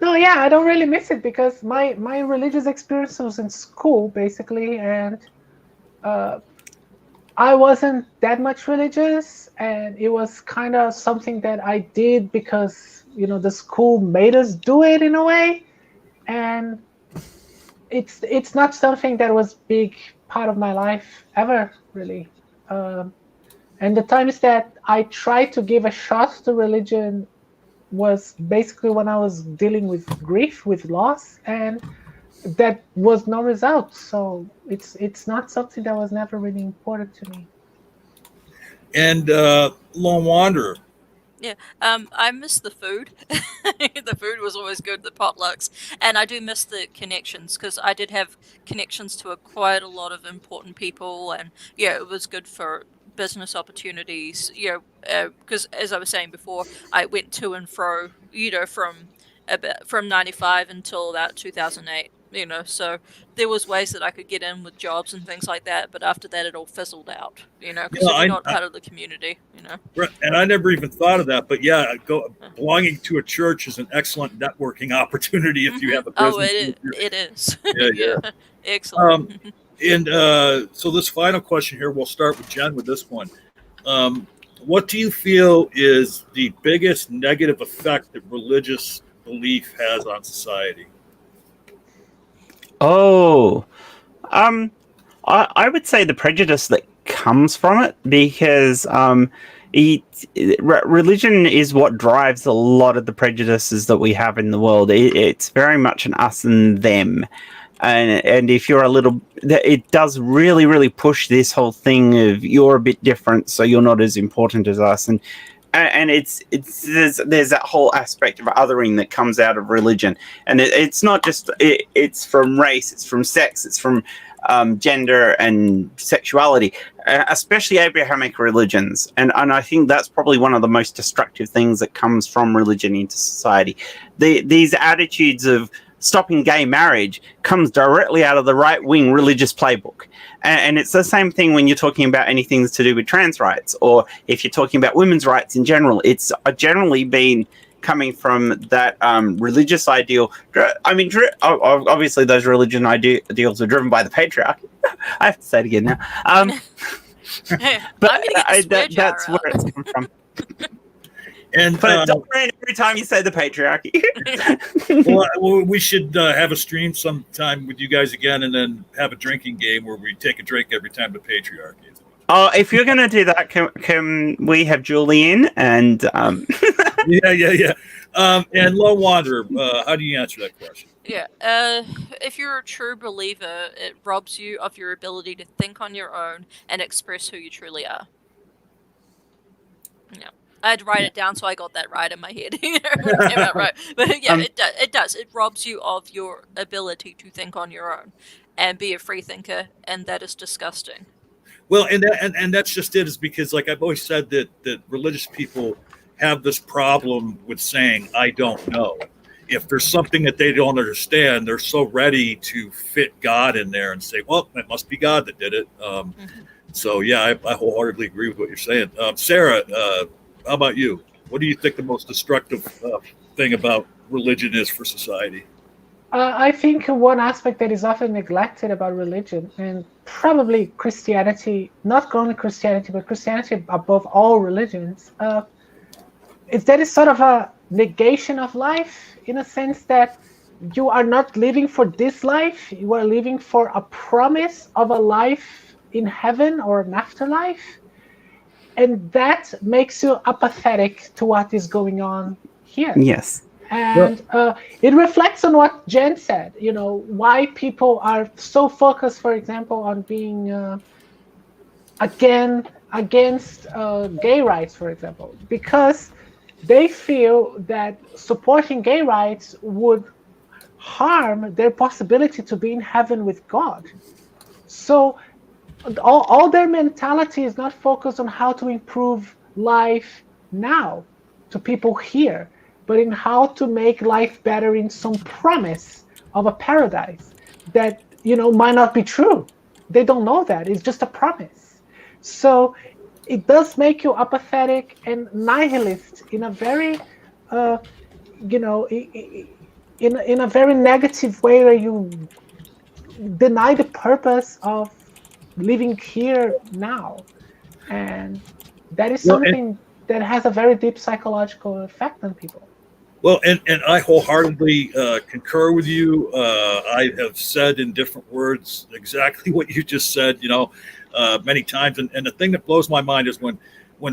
yeah, I don't really miss it because my religious experience was in school basically, and I wasn't that much religious, and it was kind of something that I did because the school made us do it in a way, and it's not something that was big part of my life ever really. And the times that I tried to give a shot to religion was basically when I was dealing with grief, with loss, and that was no result. So it's not something that was never really important to me. And Lone Wanderer. Yeah, I miss the food. The food was always good, the potlucks, and I do miss the connections because I did have connections to quite a lot of important people, and it was good for business opportunities. Because as I was saying before, I went to and fro, from 95 until about 2008. So there was ways that I could get in with jobs and things like that, but after that it all fizzled out, because you're not part of the community, And I never even thought of that, but belonging to a church is an excellent networking opportunity if you have a business. Oh, it is. Yeah. Excellent. So this final question here, we'll start with Jen with this one. What do you feel is the biggest negative effect that religious belief has on society? Oh, I would say the prejudice that comes from it, because religion is what drives a lot of the prejudices that we have in the world. It's very much an us and them. And if you're it does really, really push this whole thing of you're a bit different, so you're not as important as us. And there's that whole aspect of othering that comes out of religion. And it's not just, it's from race, it's from sex, it's from gender and sexuality, especially Abrahamic religions. And I think that's probably one of the most destructive things that comes from religion into society. These attitudes of stopping gay marriage comes directly out of the right-wing religious playbook. And it's the same thing when you're talking about anything to do with trans rights, or if you're talking about women's rights in general. It's generally been coming from that religious ideal. I mean, obviously those religion ideals are driven by the patriarchy. I have to say it again now. But that's where it's come from. And don't rain every time you say the patriarchy. well, we should have a stream sometime with you guys again, and then have a drinking game where we take a drink every time the patriarchy is. Oh, if you're going to do that, can we have Julie in? And yeah. And Lone Wanderer, how do you answer that question? Yeah, if you're a true believer, it robs you of your ability to think on your own and express who you truly are. Yeah. I had to write it down so I got that right in my head. It came out right. But yeah, it does. It robs you of your ability to think on your own and be a free thinker, and that is disgusting. Well, and that's just it, is because, like I've always said, that religious people have this problem with saying, I don't know. If there's something that they don't understand, they're so ready to fit God in there and say, well, it must be God that did it. So, yeah, I wholeheartedly agree with what you're saying. Sarah, how about you? What do you think the most destructive thing about religion is for society? I think one aspect that is often neglected about religion, and probably Christianity, not only Christianity, but Christianity above all religions, is that it's sort of a negation of life, in a sense that you are not living for this life, you are living for a promise of a life in heaven or an afterlife. And that makes you apathetic to what is going on here. Yes. And it reflects on what Jen said, why people are so focused, for example, on being against gay rights, for example, because they feel that supporting gay rights would harm their possibility to be in heaven with God. So all their mentality is not focused on how to improve life now to people here, but in how to make life better in some promise of a paradise that, might not be true. They don't know that. It's just a promise. So it does make you apathetic and nihilist in a very, in a very negative way, where you deny the purpose of living here now. And that is something that has a very deep psychological effect on people. Well, and I wholeheartedly concur with you. I have said in different words exactly what you just said, many times. And the thing that blows my mind is when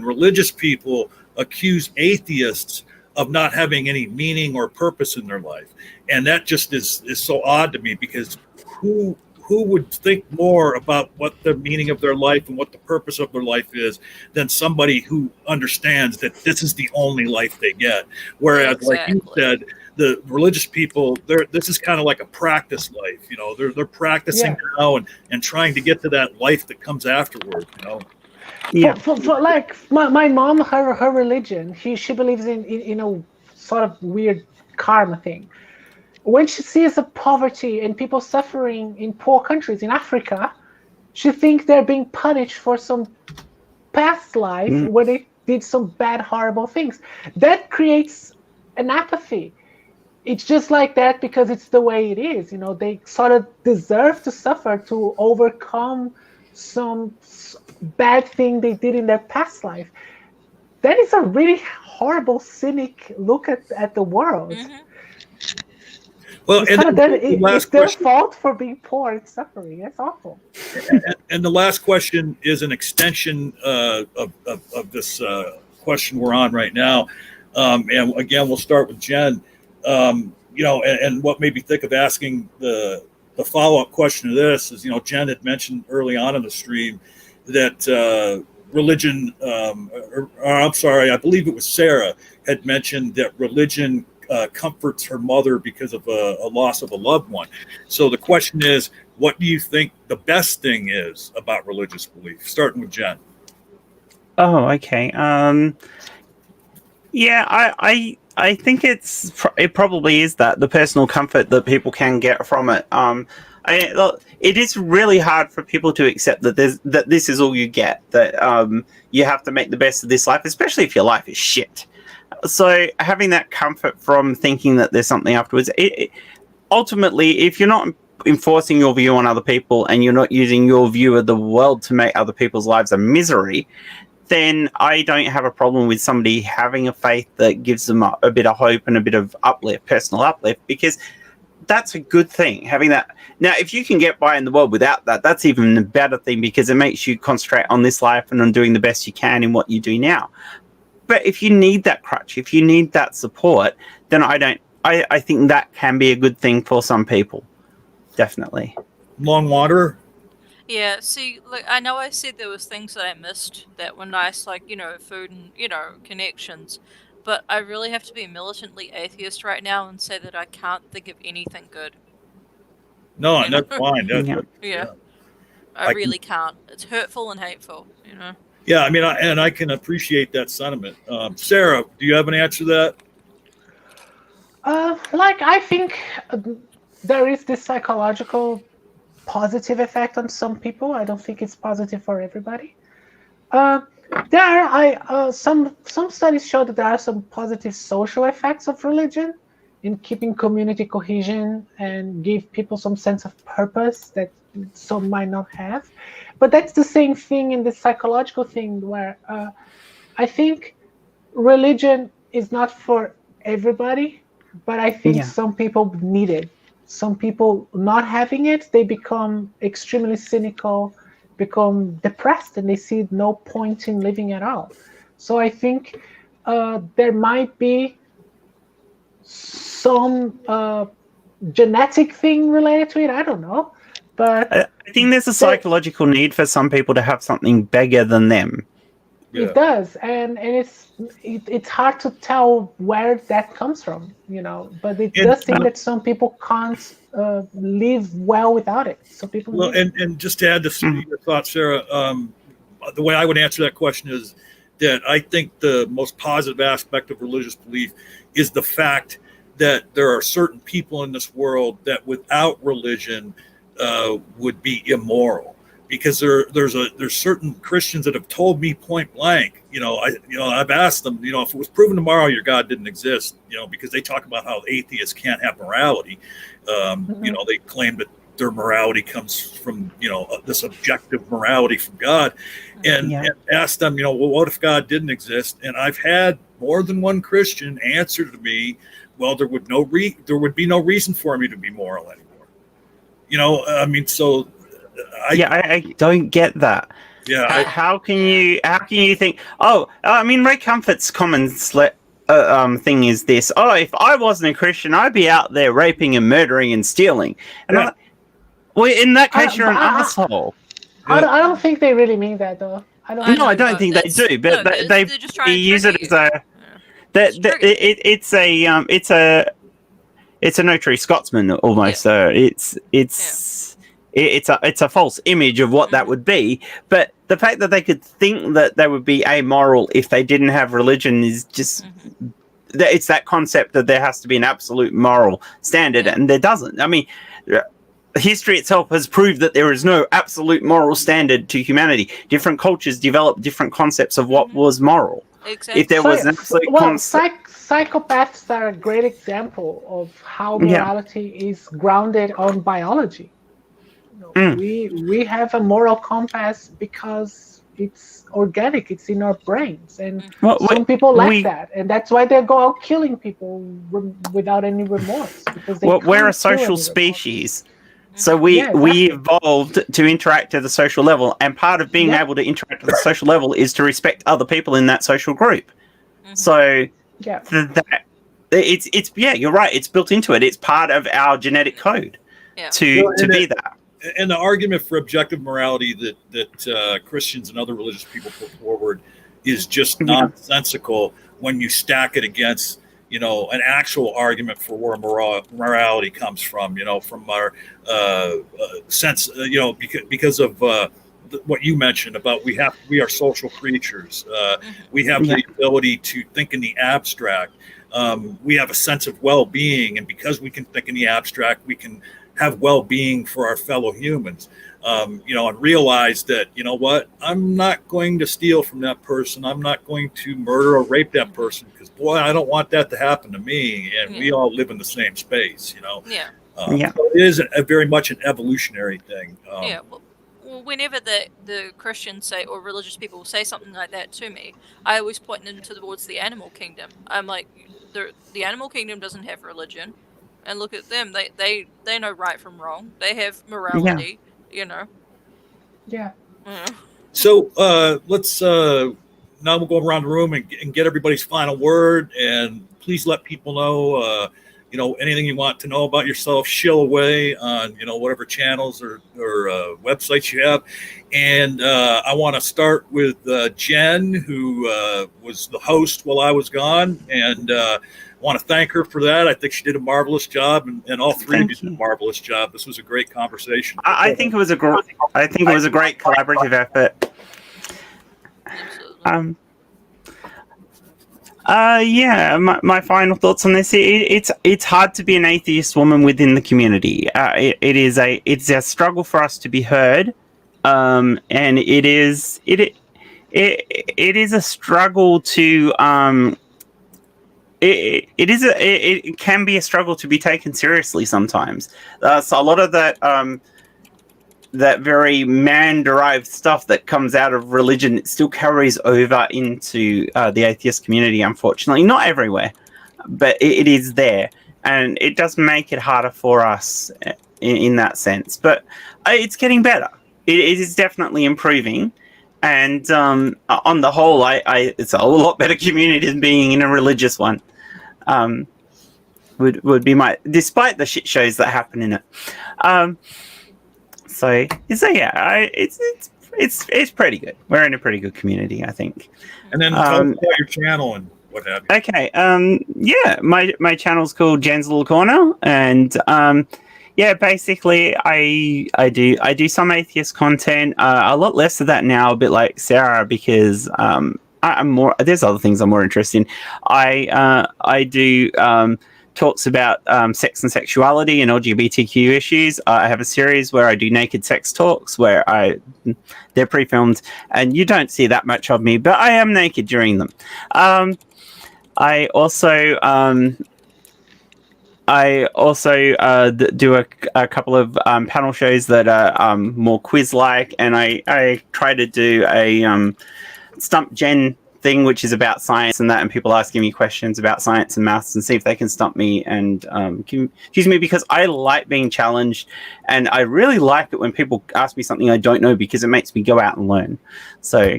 religious people accuse atheists of not having any meaning or purpose in their life. And that just is so odd to me, because who would think more about what the meaning of their life and what the purpose of their life is than somebody who understands that this is the only life they get? Whereas, exactly. Like you said, the religious people, this is kind of like a practice life. They're practicing now and trying to get to that life that comes afterward. Yeah. For like my mom, her religion, she believes in a sort of weird karma thing. When she sees the poverty and people suffering in poor countries in Africa, she thinks they're being punished for some past life where they did some bad, horrible things. That creates an apathy. It's just like that because it's the way it is. They sort of deserve to suffer to overcome some bad thing they did in their past life. That is a really horrible, cynic look at the world. Mm-hmm. Well, It's and kind of then the last it's their question, fault for being poor and suffering. That's awful. and the last question is an extension of this question we're on right now. And again, we'll start with Jen. And what made me think of asking the follow-up question to this is, Jen had mentioned early on in the stream that religion, or I'm sorry, I believe it was Sarah, had mentioned that religion comforts her mother because of a loss of a loved one. So the question is, what do you think the best thing is about religious belief? Starting with Jen. Oh, okay. Yeah, I think it probably is that the personal comfort that people can get from it. Look, it is really hard for people to accept that this is all you get. That you have to make the best of this life, especially if your life is shit. So having that comfort from thinking that there's something afterwards, ultimately, if you're not enforcing your view on other people and you're not using your view of the world to make other people's lives a misery, then I don't have a problem with somebody having a faith that gives them a bit of hope and a bit of uplift, personal uplift, because that's a good thing, having that. Now, if you can get by in the world without that, that's even a better thing, because it makes you concentrate on this life and on doing the best you can in what you do now. But if you need that crutch, if you need that support, then I think that can be a good thing for some people. Definitely. Long water. Yeah, see, look, I know I said there was things that I missed that were nice, like, food and, connections, but I really have to be militantly atheist right now and say that I can't think of anything good. No, and that's fine. Yeah. I really can't. It's hurtful and hateful, Yeah, I mean, I can appreciate that sentiment. Sarah, do you have an answer to that? I think there is this psychological positive effect on some people. I don't think it's positive for everybody. Some studies show that there are some positive social effects of religion in keeping community cohesion and give people some sense of purpose that some might not have. But that's the same thing in the psychological thing, where I think religion is not for everybody, but I think some people need it. Some people not having it, they become extremely cynical, become depressed, and they see no point in living at all. So I think there might be some genetic thing related to it. I don't know. But I think there's a psychological need for some people to have something bigger than them. It does, and it's hard to tell where that comes from, But it does seem that some people can't live well without it. So people. Well, and just to add to your thoughts, Sarah, the way I would answer that question is that I think the most positive aspect of religious belief is the fact that there are certain people in this world that without religion would be immoral. Because there's certain Christians that have told me point blank, I've asked them, if it was proven tomorrow your God didn't exist, because they talk about how atheists can't have morality. They claim that their morality comes from, this objective morality from God, and ask them, well, what if God didn't exist? And I've had more than one Christian answer to me, well, there would be no reason for me to be moral anymore. So. I don't get that. Yeah. How can you think? Ray Comfort's common thing is this: if I wasn't a Christian, I'd be out there raping and murdering and stealing. And in that case, you're an asshole. I don't think they really mean that, though. I don't think they do. But they just try and use it as a. It's a notary Scotsman almost. It's a false image of what that would be, but the fact that they could think that they would be amoral if they didn't have religion is just it's that concept that there has to be an absolute moral standard, and there doesn't. I mean, history itself has proved that there is no absolute moral standard to humanity. Different cultures developed different concepts of what was moral. Exactly. If there was an absolute concept. Psychopaths are a great example of how morality is grounded on biology. We have a moral compass because it's organic. It's in our brains, and Well, some people lack we that, and that's why they go out killing people without any remorse, because they we're a can't feel social any remorse. species. So Yeah, we exactly. evolved to interact at the social level, and part of being Yeah. able to interact at the social level is to respect other people in that social group. Mhm. So Yeah. that it's yeah, you're right. It's built into it. It's part of our genetic code Yeah. to be that. And the argument for objective morality that Christians and other religious people put forward is just Yeah. nonsensical when you stack it against, an actual argument for where morality comes from, from our sense, because of what you mentioned about we are social creatures. We have Yeah. the ability to think in the abstract. We have a sense of well-being, and because we can think in the abstract, we can have well-being for our fellow humans, and realize that, I'm not going to steal from that person. I'm not going to murder or rape that person, because boy, I don't want that to happen to me. And we all live in the same space, Yeah. Yeah. So it is a very much an evolutionary thing. Yeah. Well, whenever the Christians say, or religious people say something like that to me, I always point them towards the animal kingdom. I'm like, the animal kingdom doesn't have religion, and look at them. They know right from wrong. They have morality. Yeah. Yeah. So let's now we'll go around the room and get everybody's final word. And please let people know, anything you want to know about yourself, shill away on, whatever channels or websites you have. And I want to start with Jen, who was the host while I was gone. And I want to thank her for that. I think she did a marvelous job, and all three of you did a marvelous job. This was a great conversation. I think it was a great collaborative effort. Yeah, my final thoughts on this. It's hard to be an atheist woman within the community. It's a struggle for us to be heard, and it is a struggle to it can be a struggle to be taken seriously sometimes. So a lot of that very man-derived stuff that comes out of religion, it still carries over into the atheist community, unfortunately. Not everywhere, but it is there. And it does make it harder for us in that sense. But it's getting better. It is definitely improving. And on the whole, it's a lot better community than being in a religious one. Would be despite the shit shows that happen in it. So yeah, it's pretty good. We're in a pretty good community, I think. And then tell us about your channel and what have you. Okay. Yeah, my channel's called Jen's Little Corner, and yeah, basically I do some atheist content. A lot less of that now, a bit like Sarah, because I'm more. There's other things I'm more interested in. I do talks about sex and sexuality and LGBTQ issues. I have a series where I do naked sex talks, where they're pre-filmed, and you don't see that much of me, but I am naked during them. I also do a couple of panel shows that are more quiz-like, and I try to do a Stump Jen thing, which is about science and that, and people asking me questions about science and maths and see if they can stump me and confuse me, because I like being challenged, and I really like it when people ask me something I don't know, because it makes me go out and learn. So,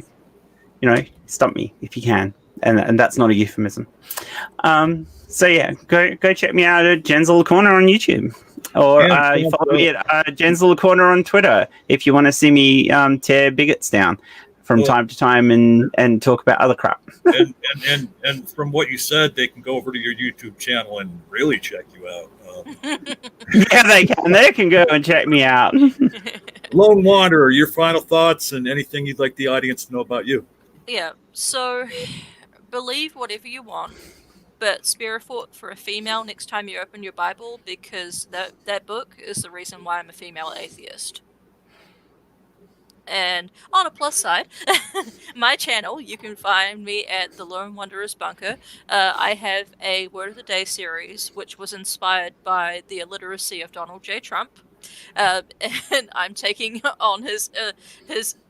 stump me if you can, and that's not a euphemism. So yeah, go check me out at Jen's Little Corner on YouTube, or you follow me at Jen's Little Corner on Twitter if you want to see me tear bigots down from time to time and talk about other crap. and from what you said, they can go over to your YouTube channel and really check you out. Yeah, they can. They can go and check me out. Lone Wanderer, your final thoughts and anything you'd like the audience to know about you. Yeah, so believe whatever you want, but spare a thought for a female next time you open your Bible, because that book is the reason why I'm a female atheist. And on a plus side, my channel, you can find me at the Lone Wanderer's Bunker. I have a Word of the Day series, which was inspired by the illiteracy of Donald J. Trump. and I'm taking on his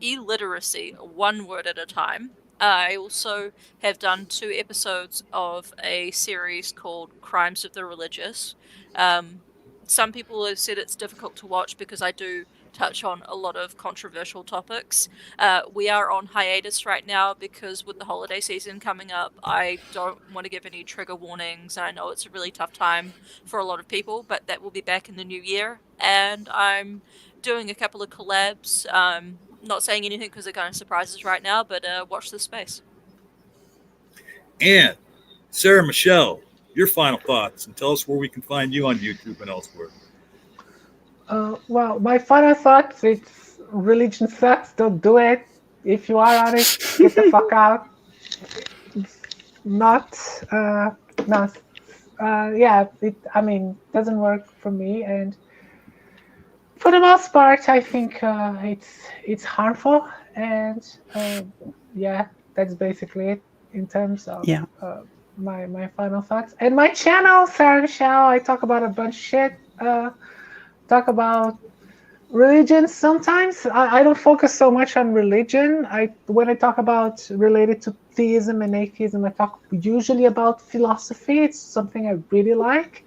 illiteracy one word at a time. I also have done 2 episodes of a series called Crimes of the Religious. Some people have said it's difficult to watch because I do touch on a lot of controversial topics. We are on hiatus right now because with the holiday season coming up, I don't want to give any trigger warnings. I know it's a really tough time for a lot of people, but that will be back in the new year. And I'm doing a couple of collabs. Not saying anything because they're kind of surprises right now, but watch this space. And Sarah Michelle, your final thoughts, and tell us where we can find you on YouTube and elsewhere. Well, my final thoughts, it's religion sucks, don't do it. If you are on it, get the fuck out. It doesn't work for me, and for the most part, I think it's harmful, and that's basically it in terms of my final thoughts. And my channel, Sarah Michelle, I talk about a bunch of shit. Talk about religion sometimes. I don't focus so much on religion. When I talk about related to theism and atheism, I talk usually about philosophy. It's something I really like.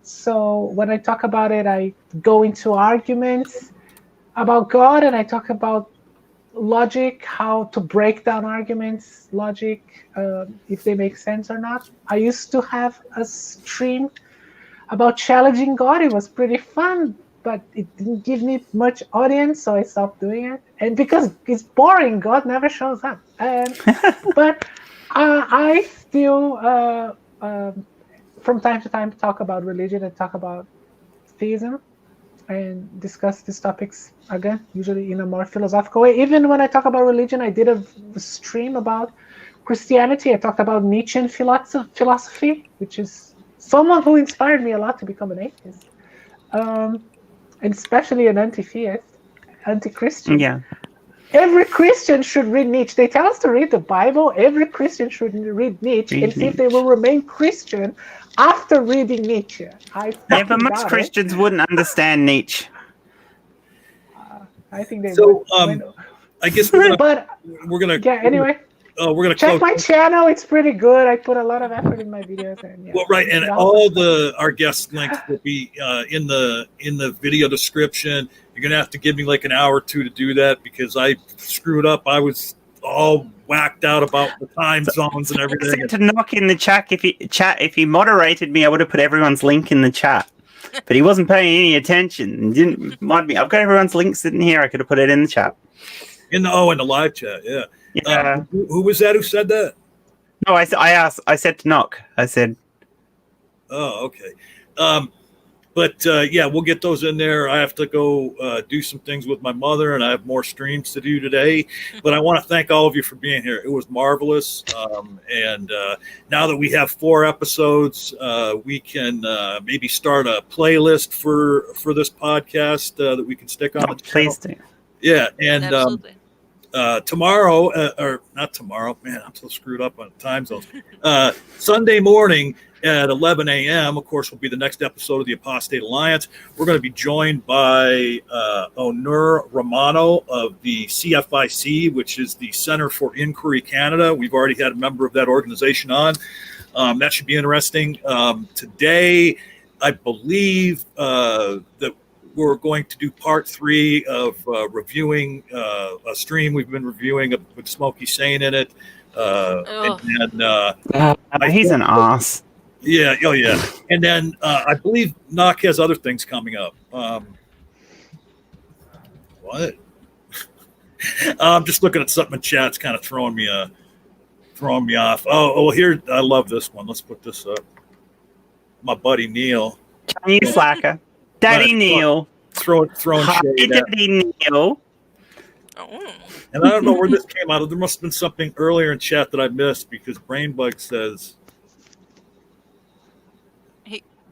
So when I talk about it, I go into arguments about God, and I talk about logic, how to break down arguments, logic, if they make sense or not. I used to have a stream about challenging God. It was pretty fun, but it didn't give me much audience, so I stopped doing it. And because it's boring, God never shows up. But I still, from time to time, talk about religion and talk about theism and discuss these topics again, usually in a more philosophical way. Even when I talk about religion, I did a stream about Christianity. I talked about Nietzschean philosophy, which is someone who inspired me a lot to become an atheist, and especially an anti-theist, anti-Christian. Yeah. Every Christian should read Nietzsche. They tell us to read the Bible. Every Christian should read Nietzsche and see if they will remain Christian after reading Nietzsche. But most Christians wouldn't understand Nietzsche. I think they So, would. I guess we're gonna. Anyway. We're gonna check my channel. It's pretty good. I put a lot of effort in my videos. And, well, right, and all our guest links will be in the video description. You're gonna have to give me like an hour or two to do that because I screwed up. I was all whacked out about the time zones and everything. I said to knock in the chat if he moderated me, I would have put everyone's link in the chat. But he wasn't paying any attention and didn't mod me. I've got everyone's link sitting here. I could have put it in the chat. In the live chat, yeah. Yeah. Who was that? Who said that? No, I said to knock. I said. Oh, okay. We'll get those in there. I have to go do some things with my mother, and I have more streams to do today. But I want to thank all of you for being here. It was marvelous. And now that we have 4 episodes, we can maybe start a playlist for this podcast that we can stick on the channel. Please do. Yeah, and Absolutely. tomorrow, or not tomorrow, man, I'm so screwed up on time zones. Sunday morning at 11 a.m., of course, will be the next episode of the Apostate Alliance. We're going to be joined by Onur Romano of the CFIC, which is the Center for Inquiry Canada. We've already had a member of that organization on. That should be interesting. Today, I believe that we're going to do part 3 of reviewing a stream we've been reviewing with Smokey Sane in it. He's an ass. Yeah, oh yeah. And then I believe Knock has other things coming up. What? I'm just looking at something in chat. It's kind of throwing me off. Oh, here, I love this one. Let's put this up. My buddy Neil. You slacker. Daddy Neil. Throwing shade at Daddy Neil. Oh. And I don't know where this came out of. There must have been something earlier in chat that I missed because Brainbug says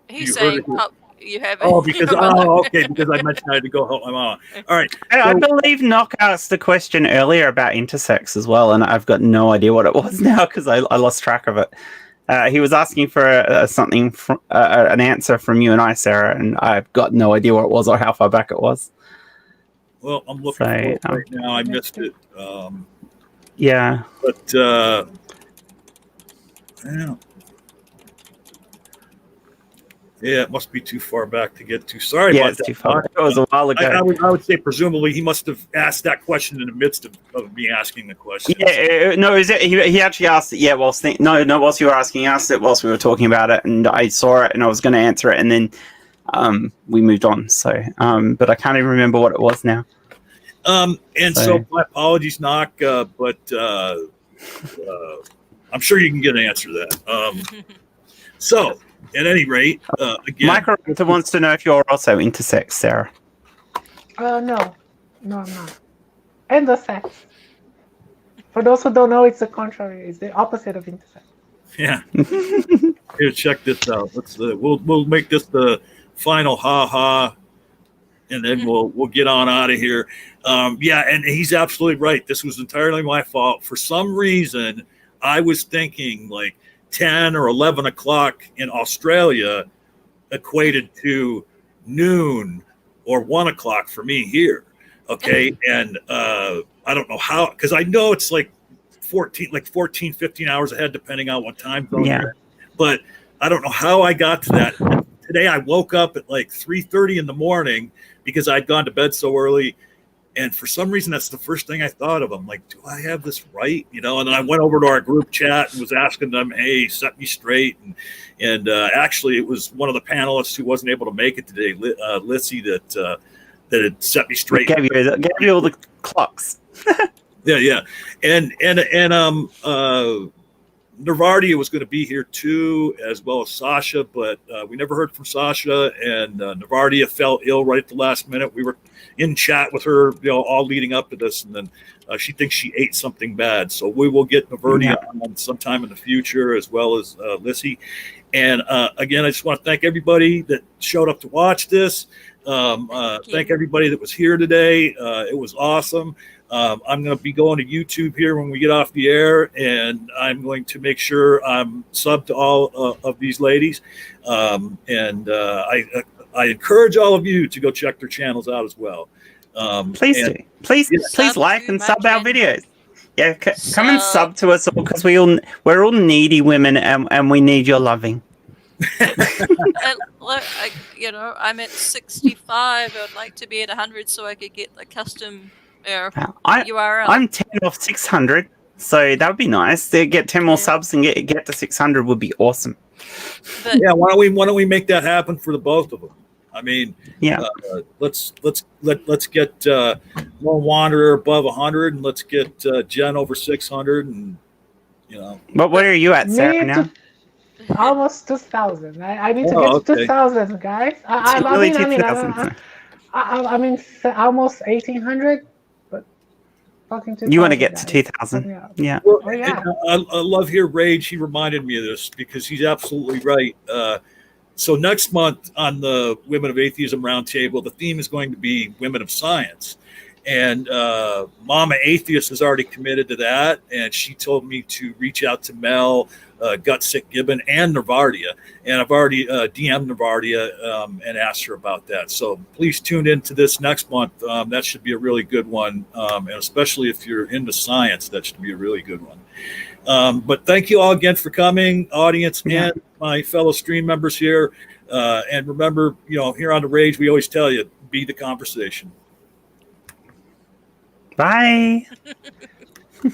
he's saying you have. Because I mentioned I had to go help my mom. All right. I believe Knock asked a question earlier about intersex as well, and I've got no idea what it was now because I lost track of it. He was asking for something from an answer from you and I, Sarah, and I've got no idea what it was or how far back it was. Well, I'm looking for it right now. I missed it. Yeah. But yeah, it must be too far back to get to. Sorry about it's that. too far back. It was a while ago. I would say presumably he must have asked that question in the midst of me asking the question. Yeah, no, he actually asked it. Yeah, whilst whilst you were asking, he asked it whilst we were talking about it, and I saw it, and I was going to answer it, and then we moved on. So, but I can't even remember what it was now. So my apologies, Knock, but I'm sure you can get an answer to that. So, at any rate, again, Micro wants to know if you're also intersex, Sarah. No, I'm not. Endosex. For those who don't know, it's the contrary. It's the opposite of intersex. Yeah. Here, check this out. Let's we'll make this the final ha, and then we'll get on out of here. Yeah, and he's absolutely right. This was entirely my fault. For some reason, I was thinking like 10 or 11 o'clock in Australia equated to noon or 1 o'clock for me here. Okay. And I don't know how, because I know it's like 14, 15 hours ahead, depending on what time zone you're in. But I don't know how I got to that. Today I woke up at like 3:30 in the morning because I'd gone to bed so early. And for some reason, that's the first thing I thought of. I'm like, do I have this right? And then I went over to our group chat and was asking them, hey, set me straight. And actually, it was one of the panelists who wasn't able to make it today, Lissy, that had set me straight. Gave you all the clocks. Yeah. And Nervardia was going to be here too, as well as Sasha, but we never heard from Sasha, and Nervardia fell ill right at the last minute. We were in chat with her, all leading up to this, and then she thinks she ate something bad. So we will get Nervardia on sometime in the future, as well as Lissy. And again, I just want to thank everybody that showed up to watch this. Thank everybody that was here today. It was awesome. I'm going to be going to YouTube here when we get off the air, and I'm going to make sure I'm subbed to all of these ladies. I encourage all of you to go check their channels out as well. Please do. Please like and sub our videos. Yeah, come and sub to us all, because we're all needy women, and we need your loving. I'm at 65. I'd like to be at 100 so I could get the custom URL. I'm 10 off 600, so that would be nice. To get 10 more subs and get to 600 would be awesome. But, why don't we make that happen for the both of them? I mean, let's get Lone Wanderer above 100, and let's get Jen over 600, and But what are you at, Sarah, now? Almost 2,000. I need to get 2,000, guys. I mean, almost 1,800, but fucking 2,000. You want to get to 2,000? Yeah. Well, I love here Rage. He reminded me of this because he's absolutely right. So next month on the Women of Atheism Roundtable, the theme is going to be Women of Science. And Mama Atheist is already committed to that. And she told me to reach out to Mel, Gutsick Gibbon, and Nervardia. And I've already DM'd Nervardia and asked her about that. So please tune into this next month. That should be a really good one. And especially if you're into science, that should be a really good one. But thank you all again for coming, audience, and my fellow stream members here. And remember, here on The Rage, we always tell you, be the conversation. Bye.